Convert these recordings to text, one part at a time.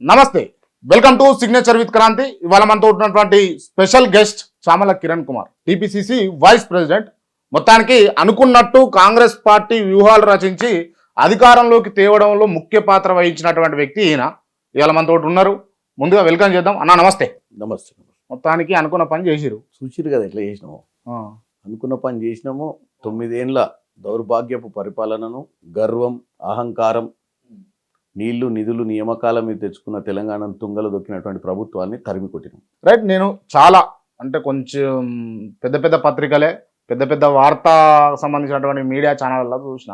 నమస్తే, welcome to signature with Kranti. ఇవాళ మనతో ఉన్నటువంటి special guest Chamala Kiran Kumar, TPCC vice president. మొత్తానికి అనుకున్నట్టు కాంగ్రెస్ పార్టీ వ్యూహాలు రచించి అధికారంలోకి తేవడంలో ముఖ్య పాత్ర వహించినటువంటి వ్యక్తి ఈయన. ఇవాళ మనతో ఉన్నారు. ముందుగా వెల్కమ్ చేద్దాం. అన్న నమస్తే. నమస్తే. మొత్తానికి అనుకున్న పని చేసిరు, చూసిరు కదా ఎట్లా చేసినాము. అనుకున్న పని చేసినాము. 9 ఏళ్ల దౌర్భాగ్యపు పరిపాలనను, గర్వం, అహంకారం, నీళ్లు నిధులు నియామకాల మీద తెచ్చుకున్న తెలంగాణను తుంగలు దొక్కినటువంటి ప్రభుత్వాన్ని తరిమి కొట్టినాం. రైట్. నేను చాలా అంటే కొంచెం పెద్ద పెద్ద పత్రికలే, పెద్ద పెద్ద వార్తా సంబంధించినటువంటి మీడియా ఛానళ్ళలో చూసిన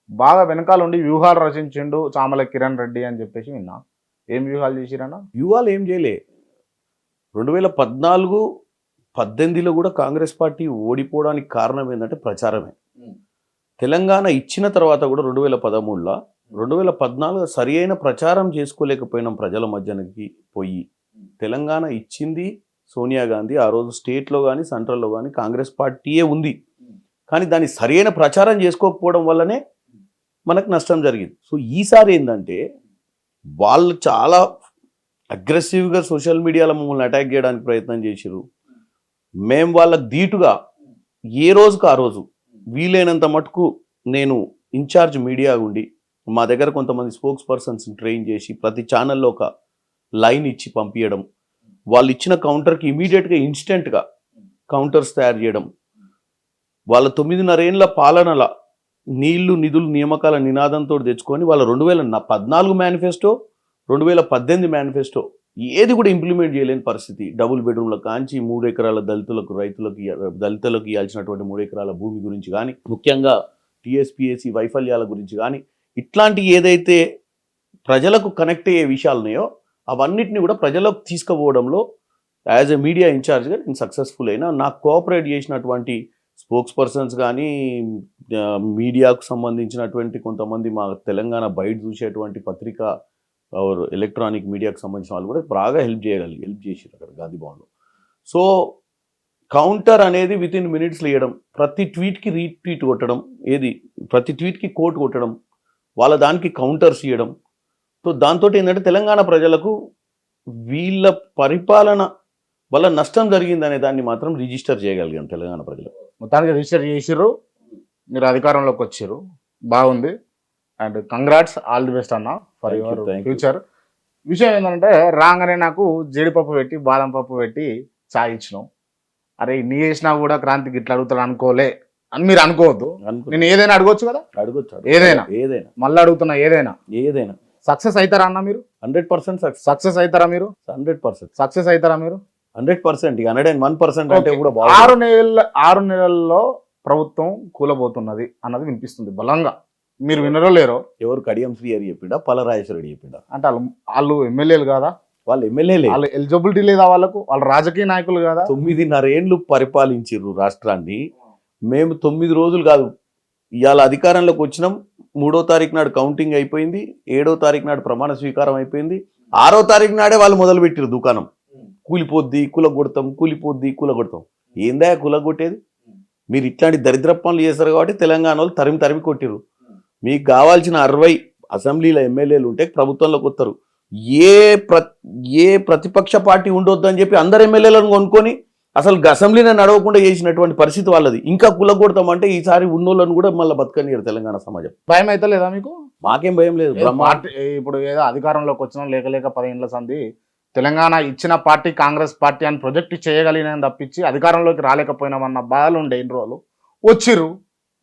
బాగా వెనకాల ఉండి వ్యూహాలు రచించిండు చామల కిరణ్ రెడ్డి అని చెప్పేసి విన్నా. ఏం వ్యూహాలు చేసిరన్నా? వ్యూహాలు ఏం చేయలే. 2014-18లో కూడా కాంగ్రెస్ పార్టీ ఓడిపోవడానికి కారణం ఏంటంటే ప్రచారమే. తెలంగాణ ఇచ్చిన తర్వాత కూడా 2013లో 2014 సరి అయిన ప్రచారం చేసుకోలేకపోయినాం. ప్రజల మధ్యనకి పోయి తెలంగాణ ఇచ్చింది సోనియా గాంధీ. ఆ రోజు స్టేట్లో కానీ సెంట్రల్లో కానీ కాంగ్రెస్ పార్టీయే ఉంది. కానీ దాన్ని సరి అయిన ప్రచారం చేసుకోకపోవడం వల్లనే మనకు నష్టం జరిగింది. సో ఈసారి ఏంటంటే వాళ్ళు చాలా అగ్రెసివ్గా సోషల్ మీడియాలో మమ్మల్ని అటాక్ చేయడానికి ప్రయత్నం చేసిరు. మేము వాళ్ళకు ధీటుగా ఏ రోజుకు ఆ రోజు వీలైనంత మటుకు నేను ఇన్ఛార్జ్ మీడియా ఉండి మా దగ్గర కొంతమంది స్పోక్స్ పర్సన్స్ని ట్రైన్ చేసి ప్రతి ఛానల్లో ఒక లైన్ ఇచ్చి పంపించడం, వాళ్ళు ఇచ్చిన కౌంటర్కి ఇమీడియట్గా ఇన్స్టెంట్గా కౌంటర్స్ తయారు చేయడం, వాళ్ళ 9.5 ఏళ్ల పాలనల నీళ్లు నిధులు నియామకాల నినాదంతో తెచ్చుకొని వాళ్ళ 2014 మేనిఫెస్టో 2018 మేనిఫెస్టో ఏది కూడా ఇంప్లిమెంట్ చేయలేని పరిస్థితి. డబుల్ బెడ్రూమ్ల కాంచి 3 ఎకరాల దళితులకు ఇవ్వాల్సినటువంటి 3 ఎకరాల భూమి గురించి కానీ, ముఖ్యంగా టీఎస్పీఎస్సీ వైఫల్యాల గురించి కానీ, ఇట్లాంటి ఏదైతే ప్రజలకు కనెక్ట్ అయ్యే విషయాలు ఉన్నాయో అవన్నిటిని కూడా ప్రజలకు తీసుకుపోవడంలో యాజ్ ఎ మీడియా ఇన్ఛార్జ్గా నేను సక్సెస్ఫుల్ అయినా. నాకు కోఆపరేట్ చేసినటువంటి స్పోక్స్ పర్సన్స్ కానీ, మీడియాకు సంబంధించినటువంటి కొంతమంది మా తెలంగాణ బయట చూసేటువంటి పత్రిక ఎలక్ట్రానిక్ మీడియాకు సంబంధించిన వాళ్ళు కూడా బాగా హెల్ప్ చేసారు అక్కడ గాంధీ భవన్లో. సో కౌంటర్ అనేది వితిన్ మినిట్స్లో ఇవ్వడం, ప్రతి ట్వీట్కి రీట్వీట్ కొట్టడం, ప్రతి ట్వీట్కి కోట్ కొట్టడం, వాళ్ళ దానికి కౌంటర్స్ ఇవ్వడం. సో దాంతో ఏంటంటే తెలంగాణ ప్రజలకు వీళ్ళ పరిపాలన వల్ల నష్టం జరిగిందనే దాన్ని మాత్రం రిజిస్టర్ చేయగలిగాం తెలంగాణ ప్రజలు. మొత్తానికి రిజిస్టర్ చేసిర్రు, మీరు అధికారంలోకి వచ్చారు, బాగుంది. And congrats, all the best అన్న ఫర్ యువర్ ఫ్యూచర్. విషయం ఏంటంటే రాగానే నాకు జీడిపప్పు పెట్టి బాదం పప్పు పెట్టి చాయ్ ఇచ్చినాం. అరే ఇన్ని చేసినా కూడా క్రాంతికి ఇట్లా అడుగుతాడు అనుకోలే అని మీరు అనుకోవద్దు. నేను ఏదైనా అడగొచ్చు కదా, అడగొచ్చు, ఏదైనా మళ్ళీ అడుగుతున్నా. ఏదైనా సక్సెస్ అవుతారా అన్న మీరు? 100% సక్సెస్ అవుతారా మీరు? 100% సక్సెస్ అవుతారా మీరు? 100%. 101% అంటే కూడా 6 నెలల్లో ప్రభుత్వం కూలబోతున్నది అన్నది వినిపిస్తుంది బలంగా. మీరు వినరో లేరో? ఎవరు? కడియం శ్రీ అని చెప్పిండా, పలరాజేశ్వరుడు చెప్పిండా? అంటే వాళ్ళు ఎమ్మెల్యేలు కాదా? వాళ్ళు ఎమ్మెల్యేలే. వాళ్ళు ఎలిజిబిలిటీ లేదా వాళ్ళకు? వాళ్ళు రాజకీయ నాయకులు కాదా? 9.5 ఏళ్ళు పరిపాలించారు రాష్ట్రాన్ని. మేము 9 రోజులు కాదు, ఇవాళ అధికారంలోకి వచ్చినాం. 3వ తారీఖు నాడు కౌంటింగ్ అయిపోయింది, 7వ తారీఖు నాడు ప్రమాణ స్వీకారం అయిపోయింది, 6వ తారీఖు నాడే వాళ్ళు మొదలుపెట్టారు దుకాణం. కూలిపోద్ది కూలగొడతాం. ఏందా కూలగొట్టేది? మీరు ఇట్లాంటి దరిద్ర పనులు చేస్తారు కాబట్టి తెలంగాణ వాళ్ళు తరిమి కొట్టిరు. మీకు కావాల్సిన 60 అసెంబ్లీల ఎమ్మెల్యేలు ఉంటే ప్రభుత్వంలోకి వస్తారు. ఏ ప్రతిపక్ష పార్టీ ఉండొద్దు అని చెప్పి అందరు ఎమ్మెల్యేలను కొనుక్కొని అసలు అసెంబ్లీని నడవకుండా చేసినటువంటి పరిస్థితి వాళ్ళది. ఇంకా కులగొడతామంటే ఈసారి ఉన్నోళ్ళను కూడా మళ్ళీ బతకనియరు తెలంగాణ సమాజం. భయం అయితే లేదా మీకు? మాకేం భయం లేదు. ఇప్పుడు ఏదో అధికారంలోకి వచ్చినా లేక 10 ఏళ్ల సంది తెలంగాణ ఇచ్చిన పార్టీ కాంగ్రెస్ పార్టీ అని ప్రొజెక్ట్ చేయగలిగిన తప్పించి అధికారంలోకి రాలేకపోయినామన్న బాధలు ఉండే ఇన్ని రోజులు వచ్చిర్రు.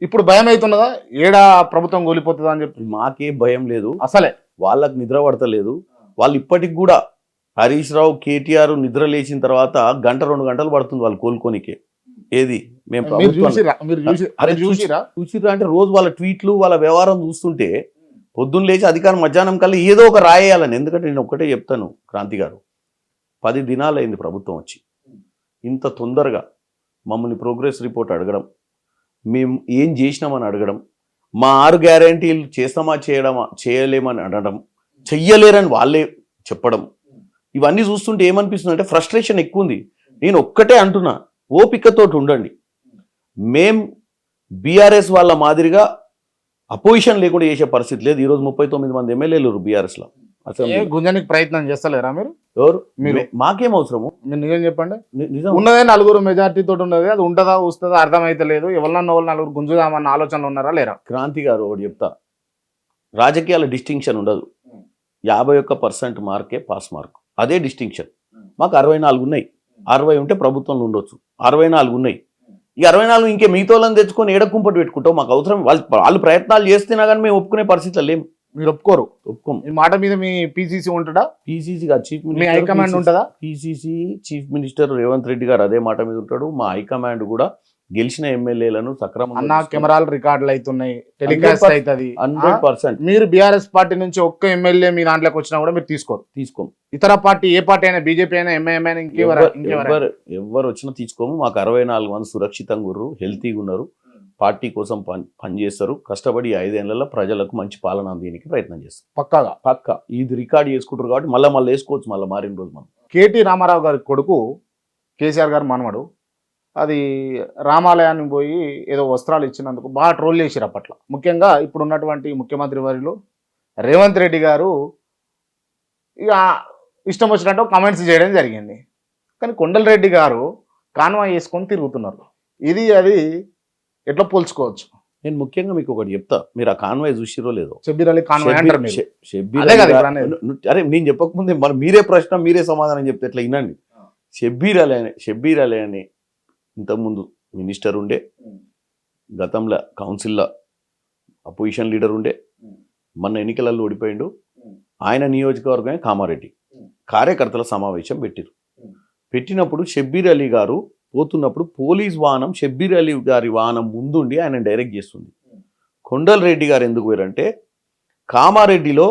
ఇప్పుడు భయం అవుతున్నదా? ఏడా ప్రభుత్వం కూలిపోతుందా అని చెప్పి? మాకేం భయం లేదు. అసలే వాళ్ళకి నిద్ర పడతలేదు. వాళ్ళు ఇప్పటికి కూడా హరీష్ రావు, కేటీఆర్ నిద్ర లేచిన తర్వాత 1-2 గంటలు పడుతుంది వాళ్ళు కోలుకోనికే. ఏది మేము చూసిరా అంటే రోజు వాళ్ళ ట్వీట్లు వాళ్ళ వ్యవహారం చూస్తుంటే పొద్దున్న లేచి అధికారం మధ్యాహ్నం కల్లా ఏదో ఒక రాయేయాలని. ఎందుకంటే నేను ఒక్కటే చెప్తాను క్రాంతి గారు, 10 దినాలు అయింది ప్రభుత్వం వచ్చి. ఇంత తొందరగా మమ్మల్ని ప్రోగ్రెస్ రిపోర్ట్ అడగడం, మేము ఏం చేసినామని అడగడం, మా 6 గ్యారంటీలు చేయలేమని అనడం, చెయ్యలేరని వాళ్ళే చెప్పడం, ఇవన్నీ చూస్తుంటే ఏమనిపిస్తుంది అంటే ఫ్రస్ట్రేషన్ ఎక్కువ ఉంది. నేను ఒక్కటే అంటున్నా, ఓపికతోటి ఉండండి. మేం బీఆర్ఎస్ వాళ్ళ మాదిరిగా అపోజిషన్ లేకుండా చేసే పరిస్థితి లేదు. ఈరోజు 39 మంది ఎమ్మెల్యేలు బీఆర్ఎస్లో. అసెంబ్లీ గుంజనికి ప్రయత్నం చేస్తలేరా మీరు? ఎవరు మీరు. మాకేం అవసరము? మీరు నిజం చెప్పండి. నిజం ఉన్నదే 4 మెజార్టీ తోటి ఉన్నది, అది ఉంటుందా వస్తుందా అర్థమైతే లేదు. ఎవరన్నా 4 గుంజుదామన్న ఆలోచనలు ఉన్నారా లేరా? క్రాంతి గారు ఒకటి చెప్తా, రాజకీయాల డిస్టింక్షన్ ఉండదు. 51% మార్కే పాస్ మార్క్, అదే డిస్టింక్షన్. మాకు 64 ఉన్నాయి, 60 ఉంటే ప్రభుత్వంలో ఉండొచ్చు, 64 ఉన్నాయి. ఈ 64 ఇంకే మిగతాలను తెచ్చుకొని ఏడకుంపటి పెట్టుకుంటాం. మాకు అవసరం, వాళ్ళు ప్రయత్నాలు చేస్తేనా కానీ మేము ఒప్పుకునే పరిస్థితులు లేము. మీరు ఒప్పుకోరు? ఒప్పుకోం. ఈ మాట మీద మీ పిసిసి ఉంటుందా? పిసిసి చీఫ్ మీ హైకమాండ్ ఉంటుందా? PCC chief minister Revanth Reddy గారు అదే మాట మీద ఉంటాడు. మా హైకమాండ్ కూడా గెలిచిన ఎమ్మెల్యేలను సక్రమంగా కెమెరాలు రికార్డులు అవుతున్నాయి, టెలికాస్ట్ అవుతుంది. 100% మీరు బీఆర్ఎస్ పార్టీ నుంచి ఒక్క ఎమ్మెల్యే మీ దాంట్లోకి వచ్చినా కూడా మీరు తీసుకోం. ఇతర పార్టీ ఏ పార్టీ అయినా, బీజేపీ అయినా, ఎంఐఎం అయినా, ఎవరు వచ్చినా తీసుకోము. మాకు 64 మంది సురక్షితంగా ఉన్నారు, హెల్తీగా ఉన్నారు, పార్టీ కోసం పనిచేస్తారు, కష్టపడి 5 ఏళ్లలో ప్రజలకు మంచి పాలన అందించడానికి ప్రయత్నం చేస్తారు. పక్కా ఇది రికార్డ్ చేసుకుంటారు కాబట్టి మళ్ళీ వేసుకోవచ్చు, మళ్ళీ మారిన రోజు మనం. కేటీ రామారావు గారి కొడుకు కేసీఆర్ గారు మనవడు, అది రామాలయానికి పోయి ఏదో వస్త్రాలు ఇచ్చినందుకు బాగా ట్రోల్ చేసిరు అప్పట్లో. ముఖ్యంగా ఇప్పుడు ఉన్నటువంటి ముఖ్యమంత్రి వర్యులు రేవంత్ రెడ్డి గారు ఇక ఇష్టం వచ్చినట్టు కామెంట్స్ చేయడం జరిగింది. కానీ కొండలరెడ్డి గారు కాన్వాయ్ వేసుకొని తిరుగుతున్నారు. అది ఎట్లా పోల్చుకోవచ్చు? నేను ముఖ్యంగా మీకు ఒకటి చెప్తా, మీరు ఆ కాన్వాయ్ చూసిరో లేదో. షబ్బీర్ అలీ కాన్వాయ్ అంటారు మీరు. అరే నేను చెప్పకముందే మరి మీరే ప్రశ్న మీరే సమాధానం చెప్తే ఎట్లా వినండి. షబ్బీర్ అలీ అని ఇంతకుముందు మినిస్టర్ ఉండే, గతంలో కౌన్సిల్లో అపోజిషన్ లీడర్ ఉండే, మొన్న ఎన్నికలలో ఓడిపోయిండు. ఆయన నియోజకవర్గమే కామారెడ్డి. కార్యకర్తల సమావేశం పెట్టినప్పుడు షబ్బీర్ అలీ గారు పోతున్నప్పుడు పోలీస్ వాహనం షబ్బీర్ అలీ గారి వాహనం ముందుండి ఆయన డైరెక్ట్ చేస్తుంది. కొండలరెడ్డి గారు ఎందుకు పోయారంటే, కామారెడ్డిలో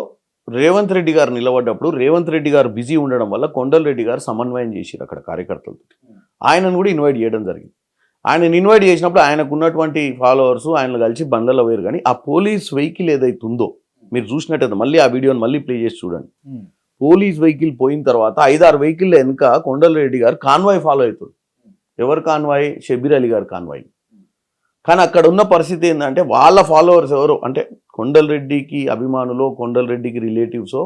రేవంత్ రెడ్డి గారు నిలబడ్డప్పుడు రేవంత్ రెడ్డి గారు బిజీ ఉండడం వల్ల కొండలరెడ్డి గారు సమన్వయం చేసిరు అక్కడ కార్యకర్తలతో. ఆయనను కూడా ఇన్వైట్ చేయడం జరిగింది. ఆయనను ఇన్వైట్ చేసినప్పుడు ఆయనకు ఉన్నటువంటి ఫాలోవర్స్ ఆయనను కలిసి బండ్లలో వేరు. కానీ ఆ పోలీస్ వెహికల్ ఏదైతే ఉందో మీరు చూసినట్టయితే మళ్ళీ ఆ వీడియోని మళ్ళీ ప్లే చేసి చూడండి. పోలీస్ వెహికల్ పోయిన తర్వాత 5-6 వెహికల్ వెనుక కొండలరెడ్డి గారు కాన్వాయ్ ఫాలో అవుతాడు. ఎవరు కాన్వాయ్? షబ్బీర్ అలీ గారు కాన్వాయ్. కానీ అక్కడ ఉన్న పరిస్థితి ఏంటంటే, వాళ్ళ ఫాలోవర్స్ ఎవరు అంటే కొండలరెడ్డికి అభిమానులు, కొండలరెడ్డికి రిలేటివ్స్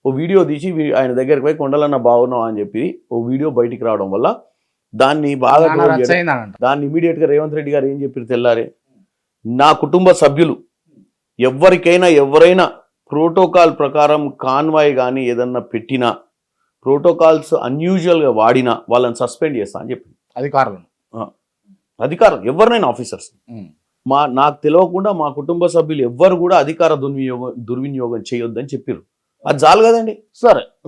ఓ వీడియో తీసి ఆయన దగ్గరికి పోయి కొండలన్న బాగున్నావు అని చెప్పి ఓ వీడియో బయటికి రావడం వల్ల దాన్ని బాగా దాన్ని ఇమీడియట్గా రేవంత్ రెడ్డి గారు ఏం చెప్పారు తెల్లారే, నా కుటుంబ సభ్యులు ఎవరైనా ప్రోటోకాల్ ప్రకారం కాన్వాయ్ కానీ ఏదన్నా పెట్టినా, ప్రోటోకాల్స్ అన్యూజువల్గా వాడినా వాళ్ళని సస్పెండ్ చేస్తా అని చెప్పింది. అధికారం ఎవరినైనా ఆఫీసర్స్. నాకు తెలియకుండా మా కుటుంబ సభ్యులు ఎవ్వరు కూడా అధికార దుర్వినియోగం చేయొద్దని చెప్పారు. అది చాలు కదండి.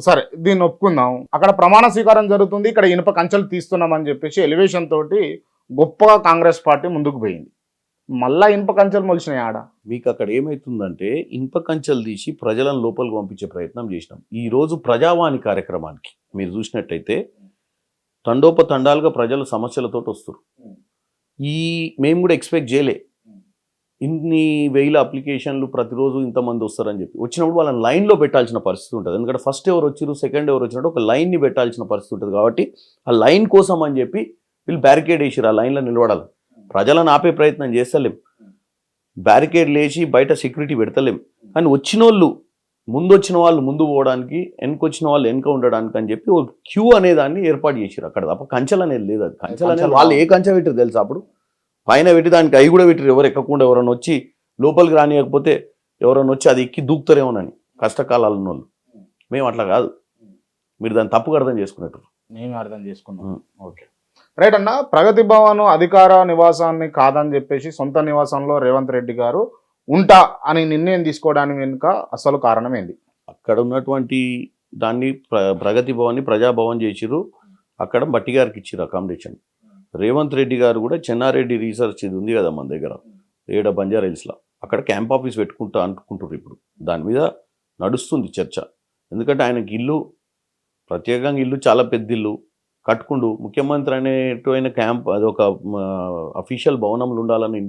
సరే దీన్ని ఒప్పుకుందాం. అక్కడ ప్రమాణ స్వీకారం జరుగుతుంది, ఇక్కడ ఇనుప కంచెలు తీస్తున్నామని చెప్పేసి ఎలివేషన్ తోటి గొప్పగా కాంగ్రెస్ పార్టీ ముందుకు పోయింది. మళ్ళా ఇనుప కంచెలు మొలిచినాయి ఆడ. మీకు అక్కడ ఏమవుతుందంటే, ఇనుప కంచెలు తీసి ప్రజలను లోపలికి పంపించే ప్రయత్నం చేసినాం. ఈ రోజు ప్రజావాణి కార్యక్రమానికి మీరు చూసినట్టయితే తండోపతండాలుగా ప్రజలు సమస్యలతో వస్తారు. మేము కూడా ఎక్స్పెక్ట్ చేయలే ఇన్ని వేల అప్లికేషన్లు ప్రతిరోజు ఇంతమంది వస్తారని చెప్పి. వచ్చినప్పుడు వాళ్ళని లైన్లో పెట్టాల్సిన పరిస్థితి ఉంటుంది. ఎందుకంటే ఫస్ట్ ఎవరు వచ్చారు, సెకండ్ ఎవరు వచ్చినట్టు ఒక లైన్ని పెట్టాల్సిన పరిస్థితి ఉంటుంది. కాబట్టి ఆ లైన్ కోసం అని చెప్పి వీళ్ళు బ్యారికేడ్ వేసిరు, ఆ లైన్లో నిలబడాలి. ప్రజలను ఆపే ప్రయత్నం చేస్తలేం, బ్యారికేడ్ లేచి బయట సెక్యూరిటీ పెడతలేం. కానీ ముందు వాళ్ళు ముందు పోవడానికి, వెనకొచ్చిన వాళ్ళు వెనక ఉండడానికి అని చెప్పి ఒక క్యూ అనేదాన్ని ఏర్పాటు చేసిరు అక్కడ. తప్ప కంచెలు అనేది లేదు. అది కంచెలు అనేది వాళ్ళు ఏ కంచె పెట్టారు తెలుసా? అప్పుడు పైన పెట్టి దానికి అవి కూడా పెట్టారు. ఎవరు ఎక్కకుండా ఎవరైనా వచ్చి లోపలికి రానియకపోతే ఎవరైనా వచ్చి అది ఎక్కి దూకుతారేమోనని, కష్టకాలాలు ఉన్న వాళ్ళు. మేము అట్లా కాదు, మీరు దాన్ని తప్పుగా అర్థం చేసుకున్నట్టు. మేము అర్థం చేసుకున్నాం. ఓకే రైట్ అన్న. ప్రగతి భవన్ అధికార నివాసాన్ని కాదని చెప్పేసి సొంత నివాసంలో రేవంత్ రెడ్డి గారు ఉంటా అని నిర్ణయం తీసుకోవడానికి వెనుక అసలు కారణం ఏంది? అక్కడ ఉన్నటువంటి దాన్ని ప్రగతి భవన్ని ప్రజాభవన్ చేసిరు. అక్కడ బట్టి గారికి ఇచ్చిరు అకామిడేషన్. రేవంత్ రెడ్డి గారు కూడా చెన్నారెడ్డి రీసెర్చ్ ఇది ఉంది కదా మన దగ్గర, ఏడ బంజారా హిల్స్లో, అక్కడ క్యాంప్ ఆఫీస్ పెట్టుకుంటా అనుకుంటారు. ఇప్పుడు దాని మీద నడుస్తుంది చర్చ. ఎందుకంటే ఆయనకి ఇల్లు, ప్రత్యేకంగా ఇల్లు, చాలా పెద్ద ఇల్లు కట్టుకుండు. ముఖ్యమంత్రి అనేటువంటి క్యాంప్ అది ఒక అఫీషియల్ భవనంలో ఉండాలని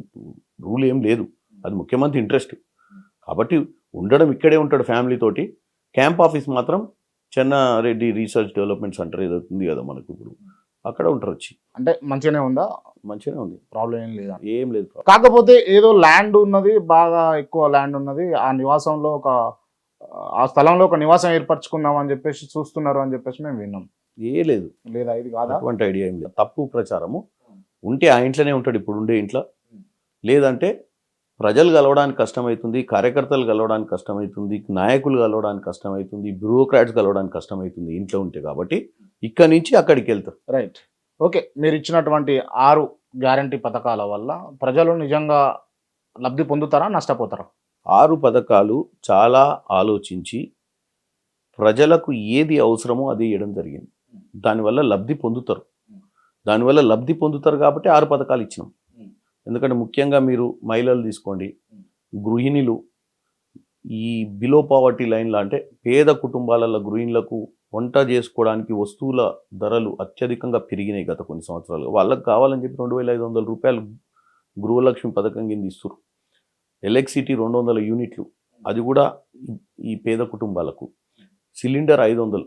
రూల్ ఏం లేదు, అది ముఖ్యమంత్రి ఇంట్రెస్ట్. కాబట్టి ఉండడం ఇక్కడే ఉంటాడు ఫ్యామిలీ తోటి. క్యాంప్ ఆఫీస్ మాత్రం చెన్నారెడ్డి రీసెర్చ్ డెవలప్మెంట్ సెంటర్ ఏదో ఉంది కదా మనకు, ఇప్పుడు అక్కడ ఉంటారు వచ్చి. అంటే మంచిగానే ఉందా? మంచిగానే ఉంది, ప్రాబ్లం ఏం లేదా? ఏం లేదు. కాకపోతే ఏదో ల్యాండ్ ఉన్నది, బాగా ఎక్కువ ల్యాండ్ ఉన్నది, ఆ నివాసంలో ఒక ఆ స్థలంలో ఒక నివాసం ఏర్పరచుకుందాం అని చెప్పేసి చూస్తున్నారు అని చెప్పేసి మేము విన్నాం. లేదు లేదా ఇది కాదా? అటువంటి ఐడియా ఏం లేదు, తప్పు ప్రచారము. ఉంటే ఆ ఇంట్లోనే ఉంటాడు ఇప్పుడు ఉండే ఇంట్లో, లేదంటే ప్రజలు కలవడానికి కష్టమవుతుంది, కార్యకర్తలు కలవడానికి కష్టమవుతుంది, నాయకులు కలవడానికి కష్టమవుతుంది, బ్యూరోక్రాట్స్ కలవడానికి కష్టమవుతుంది ఇంట్లో ఉంటే. కాబట్టి ఇక్కడి నుంచి అక్కడికి వెళ్తారు. రైట్. ఓకే, మీరు ఇచ్చినటువంటి 6 గ్యారంటీ పథకాల వల్ల ప్రజలు నిజంగా లబ్ధి పొందుతారా, నష్టపోతారా? 6 పథకాలు చాలా ఆలోచించి ప్రజలకు ఏది అవసరమో అది ఇవ్వడం జరిగింది. దానివల్ల లబ్ధి పొందుతారు కాబట్టి 6 పథకాలు ఇచ్చినాం. ఎందుకంటే ముఖ్యంగా మీరు మహిళలు తీసుకోండి, గృహిణులు, ఈ బిలో పావర్టీ లైన్లో అంటే పేద కుటుంబాలలో గృహిణులకు వంట చేసుకోవడానికి వస్తువుల ధరలు అత్యధికంగా పెరిగినాయి గత కొన్ని సంవత్సరాలు. వాళ్ళకి కావాలని చెప్పి 2,500 రూపాయలు గృహలక్ష్మి పథకం కింద ఇస్తారు. ఎలక్ట్రిసిటీ 200 యూనిట్లు, అది కూడా ఈ పేద కుటుంబాలకు. సిలిండర్ 500.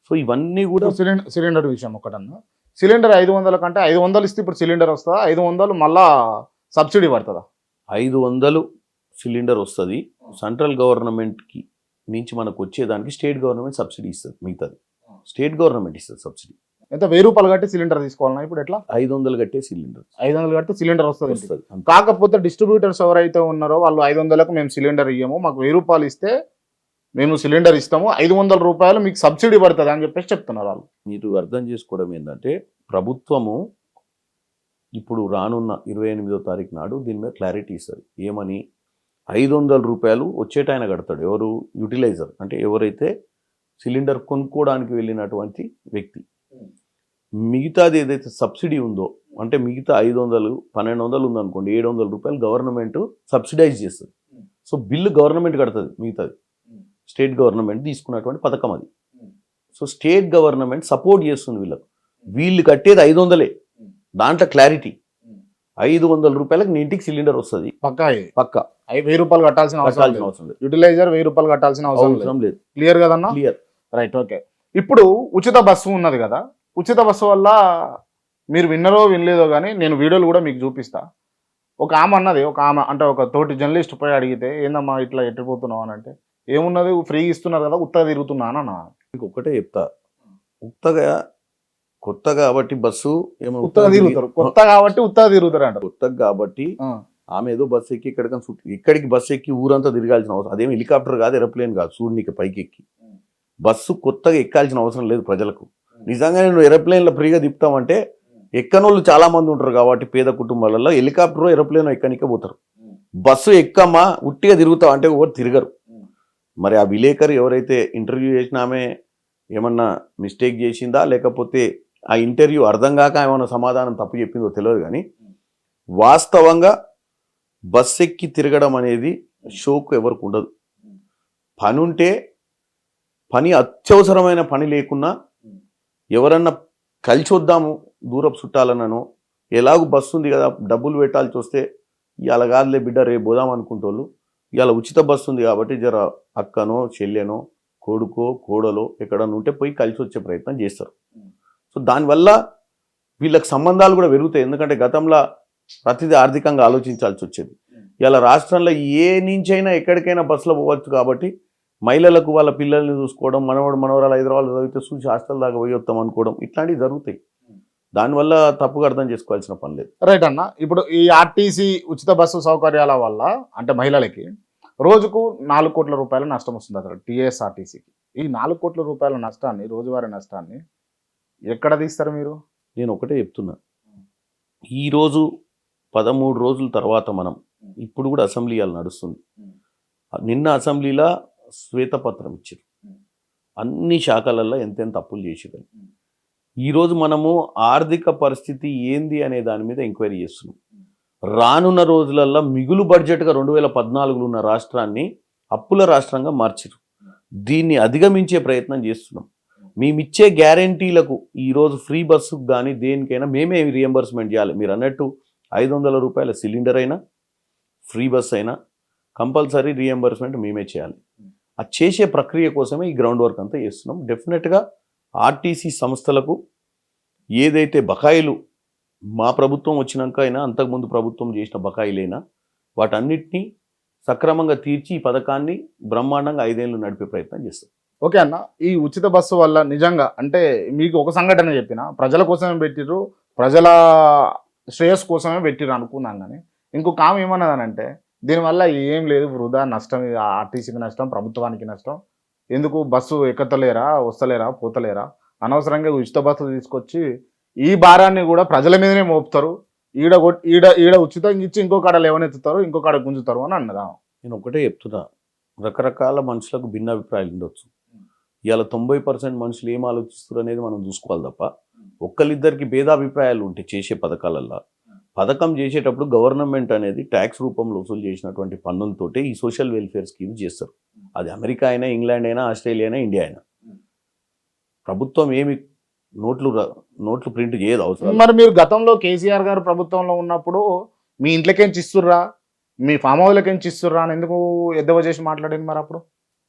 సో ఇవన్నీ కూడా సిలిండర్ విషయం ఒకటన్నా, సిలిండర్ 500 కంటే 500 ఇస్తే ఇప్పుడు సిలిండర్ వస్తుందా? 500 మళ్ళా సబ్సిడీ పడుతుందా? 500 సిలిండర్ వస్తుంది. సెంట్రల్ గవర్నమెంట్కి నుంచి మనకు వచ్చేదానికి స్టేట్ గవర్నమెంట్ సబ్సిడీ ఇస్తుంది. మిగతాది స్టేట్ గవర్నమెంట్ ఇస్తుంది సబ్సిడీ. ఎంత 1000 రూపాయలు కట్టి సిలిండర్ తీసుకోవాలన్నా ఇప్పుడు ఎట్లా? 500 కట్టే సిలిండర్, 500 కడితే సిలిండర్ వస్తుంది. కాకపోతే డిస్ట్రిబ్యూటర్స్ ఎవరైతే ఉన్నారో వాళ్ళు 500కు మేము సిలిండర్ ఇయ్యము, మాకు 1000 రూపాయలు ఇస్తే మేము సిలిండర్ ఇస్తాము, 500 రూపాయలు మీకు సబ్సిడీ పడుతుంది అని చెప్పేసి చెప్తున్నారు వాళ్ళు. మీరు అర్థం చేసుకోవడం ఏంటంటే ప్రభుత్వము ఇప్పుడు రానున్న 28వ తారీఖు నాడు దీని మీద క్లారిటీ ఇస్తుంది. ఏమని? 500 రూపాయలు వచ్చేట ఆయన కడతాడు. ఎవరు? యూటిలైజర్, అంటే ఎవరైతే సిలిండర్ కొనుక్కోవడానికి వెళ్ళినటువంటి వ్యక్తి. మిగతాది ఏదైతే సబ్సిడీ ఉందో, అంటే మిగతా 500, 1200 ఉందనుకోండి, 700 రూపాయలు గవర్నమెంట్ సబ్సిడైజ్ చేస్తుంది. సో బిల్లు గవర్నమెంట్ కడుతుంది. మిగతాది స్టేట్ గవర్నమెంట్ తీసుకున్నటువంటి పథకం అది. సో స్టేట్ గవర్నమెంట్ సపోర్ట్ చేస్తుంది వీళ్ళకు. వీళ్ళు కట్టేది 500. దాంట్లో క్లారిటీ 500 రూపాయలకు నీ ఇంటికి సిలిండర్ వస్తుంది పక్కా. 1000 రూపాయలు కట్టాల్సిన అవసరం లేదు. యూటిలైజర్ 1000 రూపాయలు కట్టాల్సిన అవసరం లేదు. క్లియర్ కదన్నా? క్లియర్. రైట్. ఓకే, ఇప్పుడు ఉచిత బస్సు ఉన్నది కదా, ఉచిత బస్సు వల్ల మీరు విన్నరో వినలేదో కానీ నేను వీడియోలు కూడా మీకు చూపిస్తా. ఒక ఆమె అన్నది, ఒక తోటి జర్నలిస్ట్ పోయి అడిగితే, ఏందమ్మా ఇట్లా ఎట్టిపోతున్నావు అని అంటే, ఏమున్నది ఫ్రీ ఇస్తున్నారు కదా ఉత్తగా తిరుగుతున్నాను అన్న. ఇంకొకటే చెప్తా, కొత్త కాబట్టి బస్సు ఏమో ఉత్తగా తిరుగుతారు, ఉత్తగా తిరుగుతారు అంట. కొత్తగా కాబట్టి ఆమె ఏదో బస్సు ఎక్కి ఇక్కడికి బస్సు ఎక్కి ఊరంతా తిరగాల్సిన అవసరం, అదేమి హెలికాప్టర్ కాదు, ఏరోప్లేన్ కాదు, చూడనీకి పైకి ఎక్కి బస్సు కొత్తగా ఎక్కాల్సిన అవసరం లేదు ప్రజలకు. నిజంగా నేను ఏరోప్లేన్లో ఫ్రీగా తిప్పుతామంటే ఎక్కనోళ్ళు చాలా మంది ఉంటారు కాబట్టి పేద కుటుంబాలలో హెలికాప్టర్ ఏరోప్లేన్ ఎక్కనికే పోతారు. బస్సు ఎక్కమ్మా ఉట్టిగా తిరుగుతాం అంటే ఎవరు తిరగరు. మరి ఆ విలేకరు ఎవరైతే ఇంటర్వ్యూ చేసిన ఆమె ఏమన్నా మిస్టేక్ చేసిందా, లేకపోతే ఆ ఇంటర్వ్యూ అర్థం కాక ఏమన్నా సమాధానం తప్పు చెప్పిందో తెలియదు. కానీ వాస్తవంగా బస్సు ఎక్కి తిరగడం అనేది షోకు ఎవరికి ఉండదు. పని ఉంటే, పని అత్యవసరమైన పని లేకున్నా ఎవరన్నా కలిసి వద్దాము దూరపు చుట్టాలనో, ఎలాగూ బస్సు ఉంది కదా డబ్బులు పెట్టాల్సి వస్తే ఇవాళ కాదులే బిడ్డ రేపు పోదాం అనుకుంటోళ్ళు, ఇవాళ ఉచిత బస్సు ఉంది కాబట్టి జర అక్కనో చెల్లెనో కొడుకో కోడలో ఎక్కడన్నా ఉంటే పోయి కలిసి వచ్చే ప్రయత్నం చేస్తారు. సో దానివల్ల వీళ్ళకి సంబంధాలు కూడా పెరుగుతాయి. ఎందుకంటే గతంలో ప్రతిదీ ఆర్థికంగా ఆలోచించాల్సి వచ్చేది. ఇలా రాష్ట్రంలో ఏ నుంచైనా ఎక్కడికైనా బస్సులో పోవచ్చు కాబట్టి మహిళలకు వాళ్ళ పిల్లల్ని చూసుకోవడం, మనవరాలు హైదరాబాద్ చదివితే చూసి హాస్టల్ దాకా పోయి వస్తాం అనుకోవడం, ఇట్లాంటివి జరుగుతాయి. దానివల్ల తప్పుగా అర్థం చేసుకోవాల్సిన పని లేదు. రైట్ అన్న. ఇప్పుడు ఈ ఆర్టీసీ ఉచిత బస్సు సౌకర్యాల వల్ల అంటే మహిళలకి రోజుకు 4 కోట్ల రూపాయల నష్టం వస్తుంది అసలు టీఎస్ఆర్టీసీకి. ఈ 4 కోట్ల రూపాయల నష్టాన్ని, రోజువారీ నష్టాన్ని ఎక్కడ తీస్తారు మీరు? నేను ఒకటే చెప్తున్నా, ఈరోజు 13 రోజుల తర్వాత మనం ఇప్పుడు కూడా అసెంబ్లీ నడుస్తుంది. నిన్న అసెంబ్లీలో శ్వేతపత్రం ఇచ్చారు, అన్ని శాఖలలో ఎంతెంత అప్పులు చేసిరు. ఈరోజు మనము ఆర్థిక పరిస్థితి ఏంది అనే దాని మీద ఎంక్వైరీ చేస్తున్నాం. రానున్న రోజులలో మిగులు బడ్జెట్గా 2014లో ఉన్న రాష్ట్రాన్ని అప్పుల రాష్ట్రంగా మార్చారు. దీన్ని అధిగమించే ప్రయత్నం చేస్తున్నాం. మేమిచ్చే గ్యారంటీలకు ఈరోజు ఫ్రీ బస్సుకు కానీ దేనికైనా మేమే రియంబర్స్మెంట్ చేయాలి. మీరు అన్నట్టు 500 రూపాయల సిలిండర్ అయినా ఫ్రీ బస్ అయినా కంపల్సరీ రియంబర్స్మెంట్ మేమే చేయాలి. ఆ చేసే ప్రక్రియ కోసమే ఈ గ్రౌండ్ వర్క్ అంతా చేస్తున్నాం. డెఫినెట్గా ఆర్టీసీ సంస్థలకు ఏదైతే బకాయిలు మా ప్రభుత్వం వచ్చినాక అయినా అంతకుముందు ప్రభుత్వం చేసిన బకాయిలైనా వాటన్నిటినీ సక్రమంగా తీర్చి ఈ పథకాన్ని బ్రహ్మాండంగా 5 ఏళ్ళు నడిపే ప్రయత్నం చేస్తాం. ఓకే అన్న, ఈ ఉచిత బస్సు వల్ల నిజంగా అంటే మీకు ఒక సంఘటన చెప్పిన, ప్రజల కోసమే పెట్టిర్రు, ప్రజల శ్రేయస్ కోసమే పెట్టిర్రు అనుకున్నాను. కానీ ఇంకొక ఆమె ఏమన్నదనంటే దీనివల్ల ఏం లేదు, వృధా నష్టం, ఆర్టీసీకి నష్టం, ప్రభుత్వానికి నష్టం, ఎందుకు బస్సు ఎక్కతలేరా, వస్తలేరా, పోతలేరా, అనవసరంగా ఉచిత బస్సు తీసుకొచ్చి ఈ భారాన్ని కూడా ప్రజల మీదనే మోపుతారు, ఈడ ఈడ ఈడ ఉచితంగా ఇచ్చి ఇంకో కాడ లేవనెత్తుతారు, ఇంకో కాడ గుంజుతారు అని అన్నదా. నేను ఒకటే చెప్తున్నా, రకరకాల మనుషులకు భిన్న అభిప్రాయాలు ఉండొచ్చు. ఇవాళ 90% మనుషులు ఏం ఆలోచిస్తారు అనేది మనం చూసుకోవాలి తప్ప ఒక్కరిద్దరికి భేదాభిప్రాయాలు ఉంటే చేసే పథకాలల్లో, పథకం చేసేటప్పుడు గవర్నమెంట్ అనేది ట్యాక్స్ రూపంలో వసూలు చేసినటువంటి పన్నులతోటే ఈ సోషల్ వెల్ఫేర్ స్కీమ్ చేస్తారు. అది అమెరికా అయినా, ఇంగ్లాండ్ అయినా, ఆస్ట్రేలియా అయినా, ఇండియా అయినా. ప్రభుత్వం ఏమి నోట్లు ప్రింట్ చేయదు అవసరం. మరి మీరు గతంలో కేసీఆర్ గారు ప్రభుత్వంలో ఉన్నప్పుడు మీ ఇంట్లోకేంచి ఇస్తుర్రా, మీ ఫామ్ హౌస్లకేంచి ఇస్తుర్రా అని ఎందుకు ఎద్దవ చేసి మాట్లాడింది మరి అప్పుడు?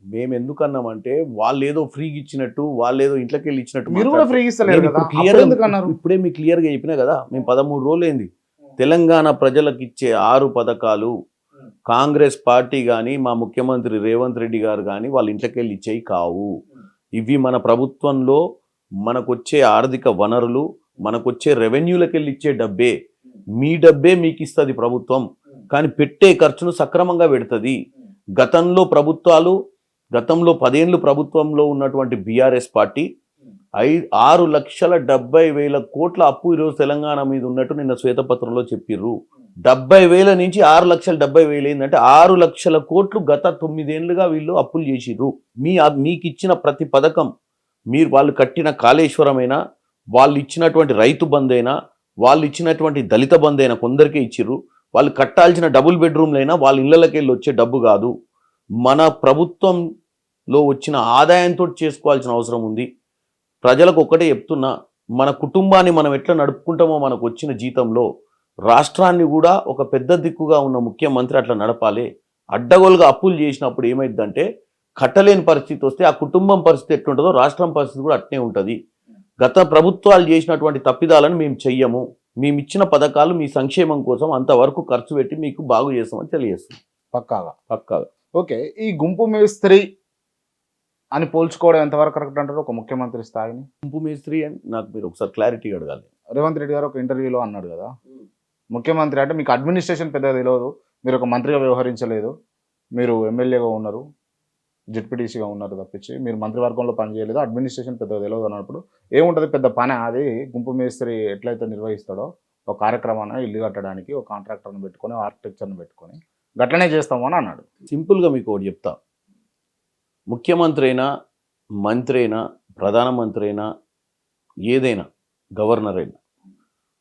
మేము ఎందుకు అన్నామంటే వాళ్ళు ఏదో ఫ్రీగా ఇచ్చినట్టు, వాళ్ళు ఏదో ఇంట్లోకి వెళ్ళి ఇచ్చినట్టు. మీరు కూడా ఫ్రీగా ఇస్తలేరు కదా, ఇప్పుడే మీకు క్లియర్గా చెప్పినా కదా, మేము 13 రోజులు అయింది తెలంగాణ ప్రజలకు ఇచ్చే 6 పథకాలు కాంగ్రెస్ పార్టీ కానీ మా ముఖ్యమంత్రి రేవంత్ రెడ్డి గారు కానీ వాళ్ళ ఇంట్లోకి వెళ్ళి ఇచ్చేవి కావు. ఇవి మన ప్రభుత్వంలో మనకొచ్చే ఆర్థిక వనరులు, మనకొచ్చే రెవెన్యూలకు వెళ్ళి ఇచ్చే డబ్బే. మీ డబ్బే మీకు ఇస్తుంది ప్రభుత్వం, కానీ పెట్టే ఖర్చును సక్రమంగా పెడుతుంది. గతంలో 10 ఏళ్ళు ప్రభుత్వంలో ఉన్నటువంటి బీఆర్ఎస్ పార్టీ 6,70,000 కోట్ల అప్పు ఈరోజు తెలంగాణ మీద ఉన్నట్టు నిన్న శ్వేతపత్రంలో చెప్పిర్రు. 70,000 నుంచి 6,70,000 ఏంటంటే 6 లక్షల కోట్లు గత 9 ఏళ్ళుగా వీళ్ళు అప్పులు చేసిర్రు. మీకు ఇచ్చిన ప్రతి పథకం, వాళ్ళు కట్టిన కాళేశ్వరమైనా, వాళ్ళు ఇచ్చినటువంటి రైతు బంద్ అయినా, వాళ్ళు ఇచ్చినటువంటి దళిత బంద్ అయినా కొందరికే ఇచ్చిర్రు. వాళ్ళు కట్టాల్సిన డబుల్ బెడ్రూమ్లైనా వాళ్ళ ఇళ్ళకి వెళ్ళి వచ్చే డబ్బు కాదు, మన ప్రభుత్వంలో వచ్చిన ఆదాయంతో చేసుకోవాల్సిన అవసరం ఉంది. ప్రజలకు ఒక్కటే చెప్తున్నా, మన కుటుంబాన్ని మనం ఎట్లా నడుపుకుంటామో మనకు వచ్చిన జీతంలో రాష్ట్రాన్ని కూడా ఒక పెద్ద దిక్కుగా ఉన్న ముఖ్యమంత్రి అట్లా నడపాలి. అడ్డగోలుగా అప్పులు చేసినప్పుడు ఏమైందంటే కట్టలేని పరిస్థితి వస్తే ఆ కుటుంబం పరిస్థితి ఎట్లుంటుందో రాష్ట్రం పరిస్థితి కూడా అట్నే ఉంటుంది. గత ప్రభుత్వాలు చేసినటువంటి తప్పిదాలను మేము చెయ్యము, మేము ఇచ్చిన పథకాలు మీ సంక్షేమం కోసం అంతవరకు ఖర్చు పెట్టి మీకు బాగు చేస్తామని తెలియజేస్తాం. పక్కాగా. ఓకే, ఈ గుంపు మేస్త్రి అని పోల్చుకోవడం ఎంతవరకు కరెక్ట్ అంటారు ఒక ముఖ్యమంత్రి స్థాయిని? గుంపు మేస్త్రి అని నాకు మీరు ఒకసారి క్లారిటీ అడగాలి. రేవంత్ రెడ్డి గారు ఒక ఇంటర్వ్యూలో అన్నాడు కదా, ముఖ్యమంత్రి అంటే మీకు అడ్మినిస్ట్రేషన్ పెద్దగా తెలియదు, మీరు ఒక మంత్రిగా వ్యవహరించలేదు, మీరు ఎమ్మెల్యేగా ఉన్నారు, జెడ్పీటీసీగా ఉన్నారు తప్పించి మీరు మంత్రివర్గంలో పనిచేయలేదు, అడ్మినిస్ట్రేషన్ పెద్దగా తెలియదు అన్నప్పుడు ఏముంటుంది పెద్ద పని అది? గుంపు మేస్త్రి ఎట్లయితే నిర్వహిస్తాడో ఒక కార్యక్రమాన్ని ఇల్లు కట్టడానికి ఒక కాంట్రాక్టర్ని పెట్టుకొని, ఆర్కిటెక్చర్ని పెట్టుకొని గట్లనే చేస్తాము అని అన్నాడు. సింపుల్గా మీకు ఒకటి చెప్తా, ముఖ్యమంత్రి అయినా, మంత్రి అయినా, ప్రధానమంత్రి అయినా, ఏదైనా గవర్నర్ అయినా,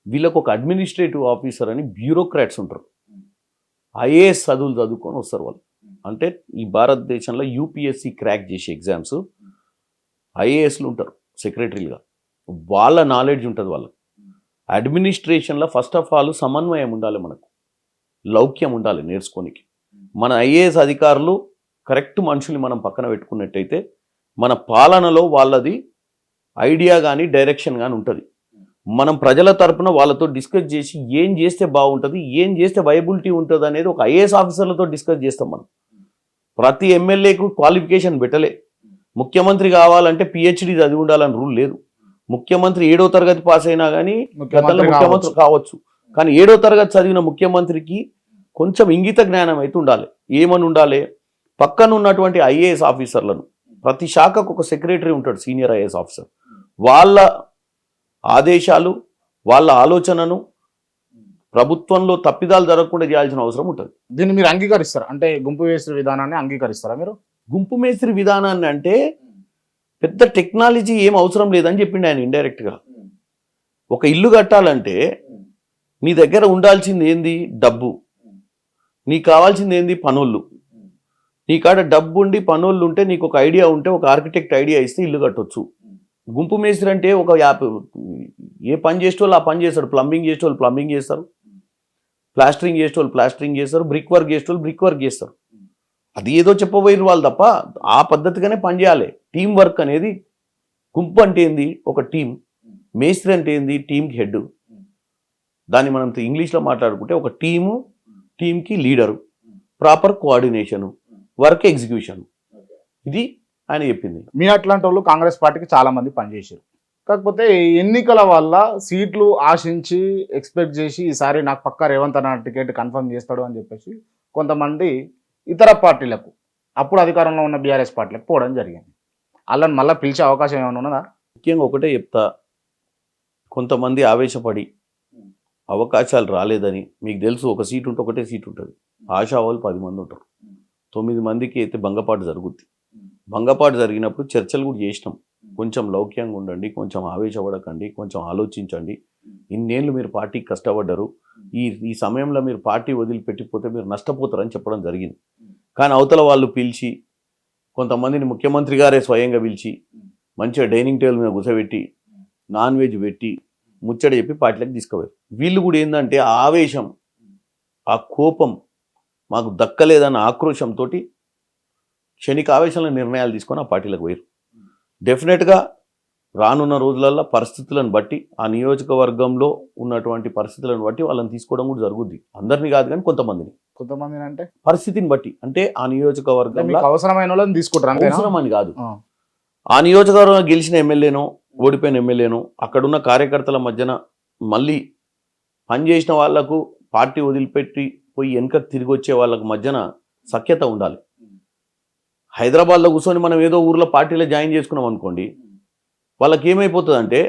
వీళ్ళకు ఒక అడ్మినిస్ట్రేటివ్ ఆఫీసర్ అని బ్యూరోక్రాట్స్ ఉంటారు. ఐఏఎస్ చదువుకొని వస్తారు వాళ్ళు. అంటే ఈ భారతదేశంలో యూపీఎస్సీ క్రాక్ చేసే ఎగ్జామ్స్ ఐఏఎస్లు ఉంటారు సెక్రటరీలుగా, వాళ్ళ నాలెడ్జ్ ఉంటుంది వాళ్ళకి. అడ్మినిస్ట్రేషన్లో ఫస్ట్ ఆఫ్ ఆల్ సమన్వయం ఉండాలి, మనకు లౌక్యం ఉండాలి నేర్చుకోనికి. మన ఐఏఎస్ అధికారులు కరెక్ట్ మనుషుల్ని మనం పక్కన పెట్టుకున్నట్టయితే మన పాలనలో వాళ్ళది ఐడియా కానీ డైరెక్షన్ కానీ ఉంటుంది. మనం ప్రజల తరపున వాళ్ళతో డిస్కస్ చేసి ఏం చేస్తే బాగుంటుంది, ఏం చేస్తే వైబిలిటీ ఉంటుంది అనేది ఒక ఐఏఎస్ ఆఫీసర్లతో డిస్కస్ చేస్తాం. మనం ప్రతి ఎమ్మెల్యేకు క్వాలిఫికేషన్ పెట్టలే. ముఖ్యమంత్రి కావాలంటే పిహెచ్డి చదివి ఉండాలని రూల్ లేదు. ముఖ్యమంత్రి 7వ తరగతి పాస్ అయినా కానీ గతంలో ముఖ్యమంత్రి కావచ్చు, కానీ 7వ తరగతి చదివిన ముఖ్యమంత్రికి కొంచెం ఇంగిత జ్ఞానం అయితే ఉండాలి. ఏమని ఉండాలి? పక్కన ఉన్నటువంటి ఐఏఎస్ ఆఫీసర్లను, ప్రతి శాఖకు ఒక సెక్రటరీ ఉంటాడు, సీనియర్ ఐఏఎస్ ఆఫీసర్, వాళ్ళ ఆదేశాలు, వాళ్ళ ఆలోచనను ప్రభుత్వంలో తప్పిదాలు జరగకుండా చేయాల్సిన అవసరం ఉంటుంది. దీన్ని మీరు అంగీకరిస్తారా? అంటే గుంపు మేస్త్రి విధానాన్ని అంగీకరిస్తారా మీరు? గుంపు మేస్త్రి విధానాన్ని అంటే పెద్ద టెక్నాలజీ ఏం అవసరం లేదని చెప్పిండు ఆయన ఇండైరెక్ట్గా. ఒక ఇల్లు కట్టాలంటే నీ దగ్గర ఉండాల్సింది ఏంది? డబ్బు. నీకు కావాల్సింది ఏంది? పనోళ్ళు. నీ కాడ డబ్బు ఉండి పనోళ్ళు ఉంటే, నీకు ఒక ఐడియా ఉంటే, ఒక ఆర్కిటెక్ట్ ఐడియా ఇస్తే ఇల్లు కట్టొచ్చు. గుంపు మేస్త్రి అంటే ఒక ఏ పని చేసేవాళ్ళు ఆ పని చేస్తాడు. ప్లంబింగ్ చేసేవాళ్ళు ప్లంబింగ్ చేస్తారు, ప్లాస్టరింగ్ చేసేవాళ్ళు ప్లాస్టరింగ్ చేస్తారు, బ్రిక్ వర్క్ చేసేవాళ్ళు బ్రిక్ వర్క్ చేస్తారు. అది ఏదో చెప్పబోయిన వాళ్ళు తప్ప ఆ పద్ధతిగానే పనిచేయాలి. టీం వర్క్ అనేది, గుంపు అంటే ఏంది? ఒక టీం. మేస్త్రి అంటే ఏంది? టీంకి హెడ్. దాన్ని మనం ఇంగ్లీష్లో మాట్లాడుకుంటే ఒక టీంకి leader. Proper coordination, work execution. ఇది ఆయన చెప్పింది. మీ అట్లాంటి వాళ్ళు కాంగ్రెస్ పార్టీకి చాలా మంది పనిచేశారు. కాకపోతే ఎన్నికల వల్ల సీట్లు ఆశించి ఎక్స్పెక్ట్ చేసి ఈసారి నాకు పక్కా రేవంత్ అన్న టికెట్ కన్ఫర్మ్ చేస్తాడు అని చెప్పేసి కొంతమంది ఇతర పార్టీలకు, అప్పుడు అధికారంలో ఉన్న బీఆర్ఎస్ పార్టీలకు పోవడం జరిగింది. వాళ్ళని మళ్ళీ పిలిచే అవకాశం ఏమైనా ఉన్నదా? ముఖ్యంగా ఒకటే చెప్తా, కొంతమంది ఆవేశపడి అవకాశాలు రాలేదని, మీకు తెలుసు ఒక సీట్ ఉంటే ఒకటే సీట్ ఉంటుంది, ఆశావాళ్ళు 10 మంది ఉంటారు. 9 మందికి అయితే భంగపాటు జరుగుద్ది. భంగపాటు జరిగినప్పుడు చర్చలు కూడా చేసినాం. కొంచెం లౌక్యంగా ఉండండి, కొంచెం ఆవేశపడకండి, కొంచెం ఆలోచించండి. ఇన్నేళ్ళు మీరు పార్టీకి కష్టపడ్డారు, ఈ సమయంలో మీరు పార్టీ వదిలిపెట్టిపోతే మీరు నష్టపోతారని చెప్పడం జరిగింది. కానీ అవతల వాళ్ళు పిలిచి, కొంతమందిని ముఖ్యమంత్రి గారే స్వయంగా పిలిచి మంచిగా డైనింగ్ టేబుల్ మీద కూర్చోబెట్టి నాన్ వెజ్ పెట్టి ముచ్చట చెప్పి పార్టీలకు తీసుకుపోయారు. వీళ్ళు కూడా ఏంటంటే ఆ ఆవేశం, ఆ కోపం, మాకు దక్కలేదన్న ఆక్రోశంతో క్షణిక ఆవేశంలో నిర్ణయాలు తీసుకొని ఆ పార్టీలకు పోయారు. డెఫినెట్గా రానున్న రోజులలో పరిస్థితులను బట్టి, ఆ నియోజకవర్గంలో ఉన్నటువంటి పరిస్థితులను బట్టి వాళ్ళని తీసుకోవడం కూడా జరుగుద్ది. అందరినీ కాదు కానీ కొంతమందిని అంటే పరిస్థితిని బట్టి, అంటే ఆ నియోజకవర్గంలో అవసరమైన వాళ్ళని తీసుకుంటారు. అవసరం అని కాదు, ఆ నియోజకవర్గంలో గెలిచిన ఎమ్మెల్యేనో ఓడిపోయిన ఎమ్మెల్యేనో అక్కడున్న కార్యకర్తల మధ్యన మళ్ళీ పనిచేసిన వాళ్లకు పార్టీ వదిలిపెట్టి పోయి వెనకకు తిరిగి వచ్చే వాళ్ళకు మధ్యన సఖ్యత ఉండాలి. హైదరాబాద్లో కూర్చొని మనం ఏదో ఊర్లో పార్టీలో జాయిన్ చేసుకున్నాం అనుకోండి, వాళ్ళకి ఏమైపోతుంది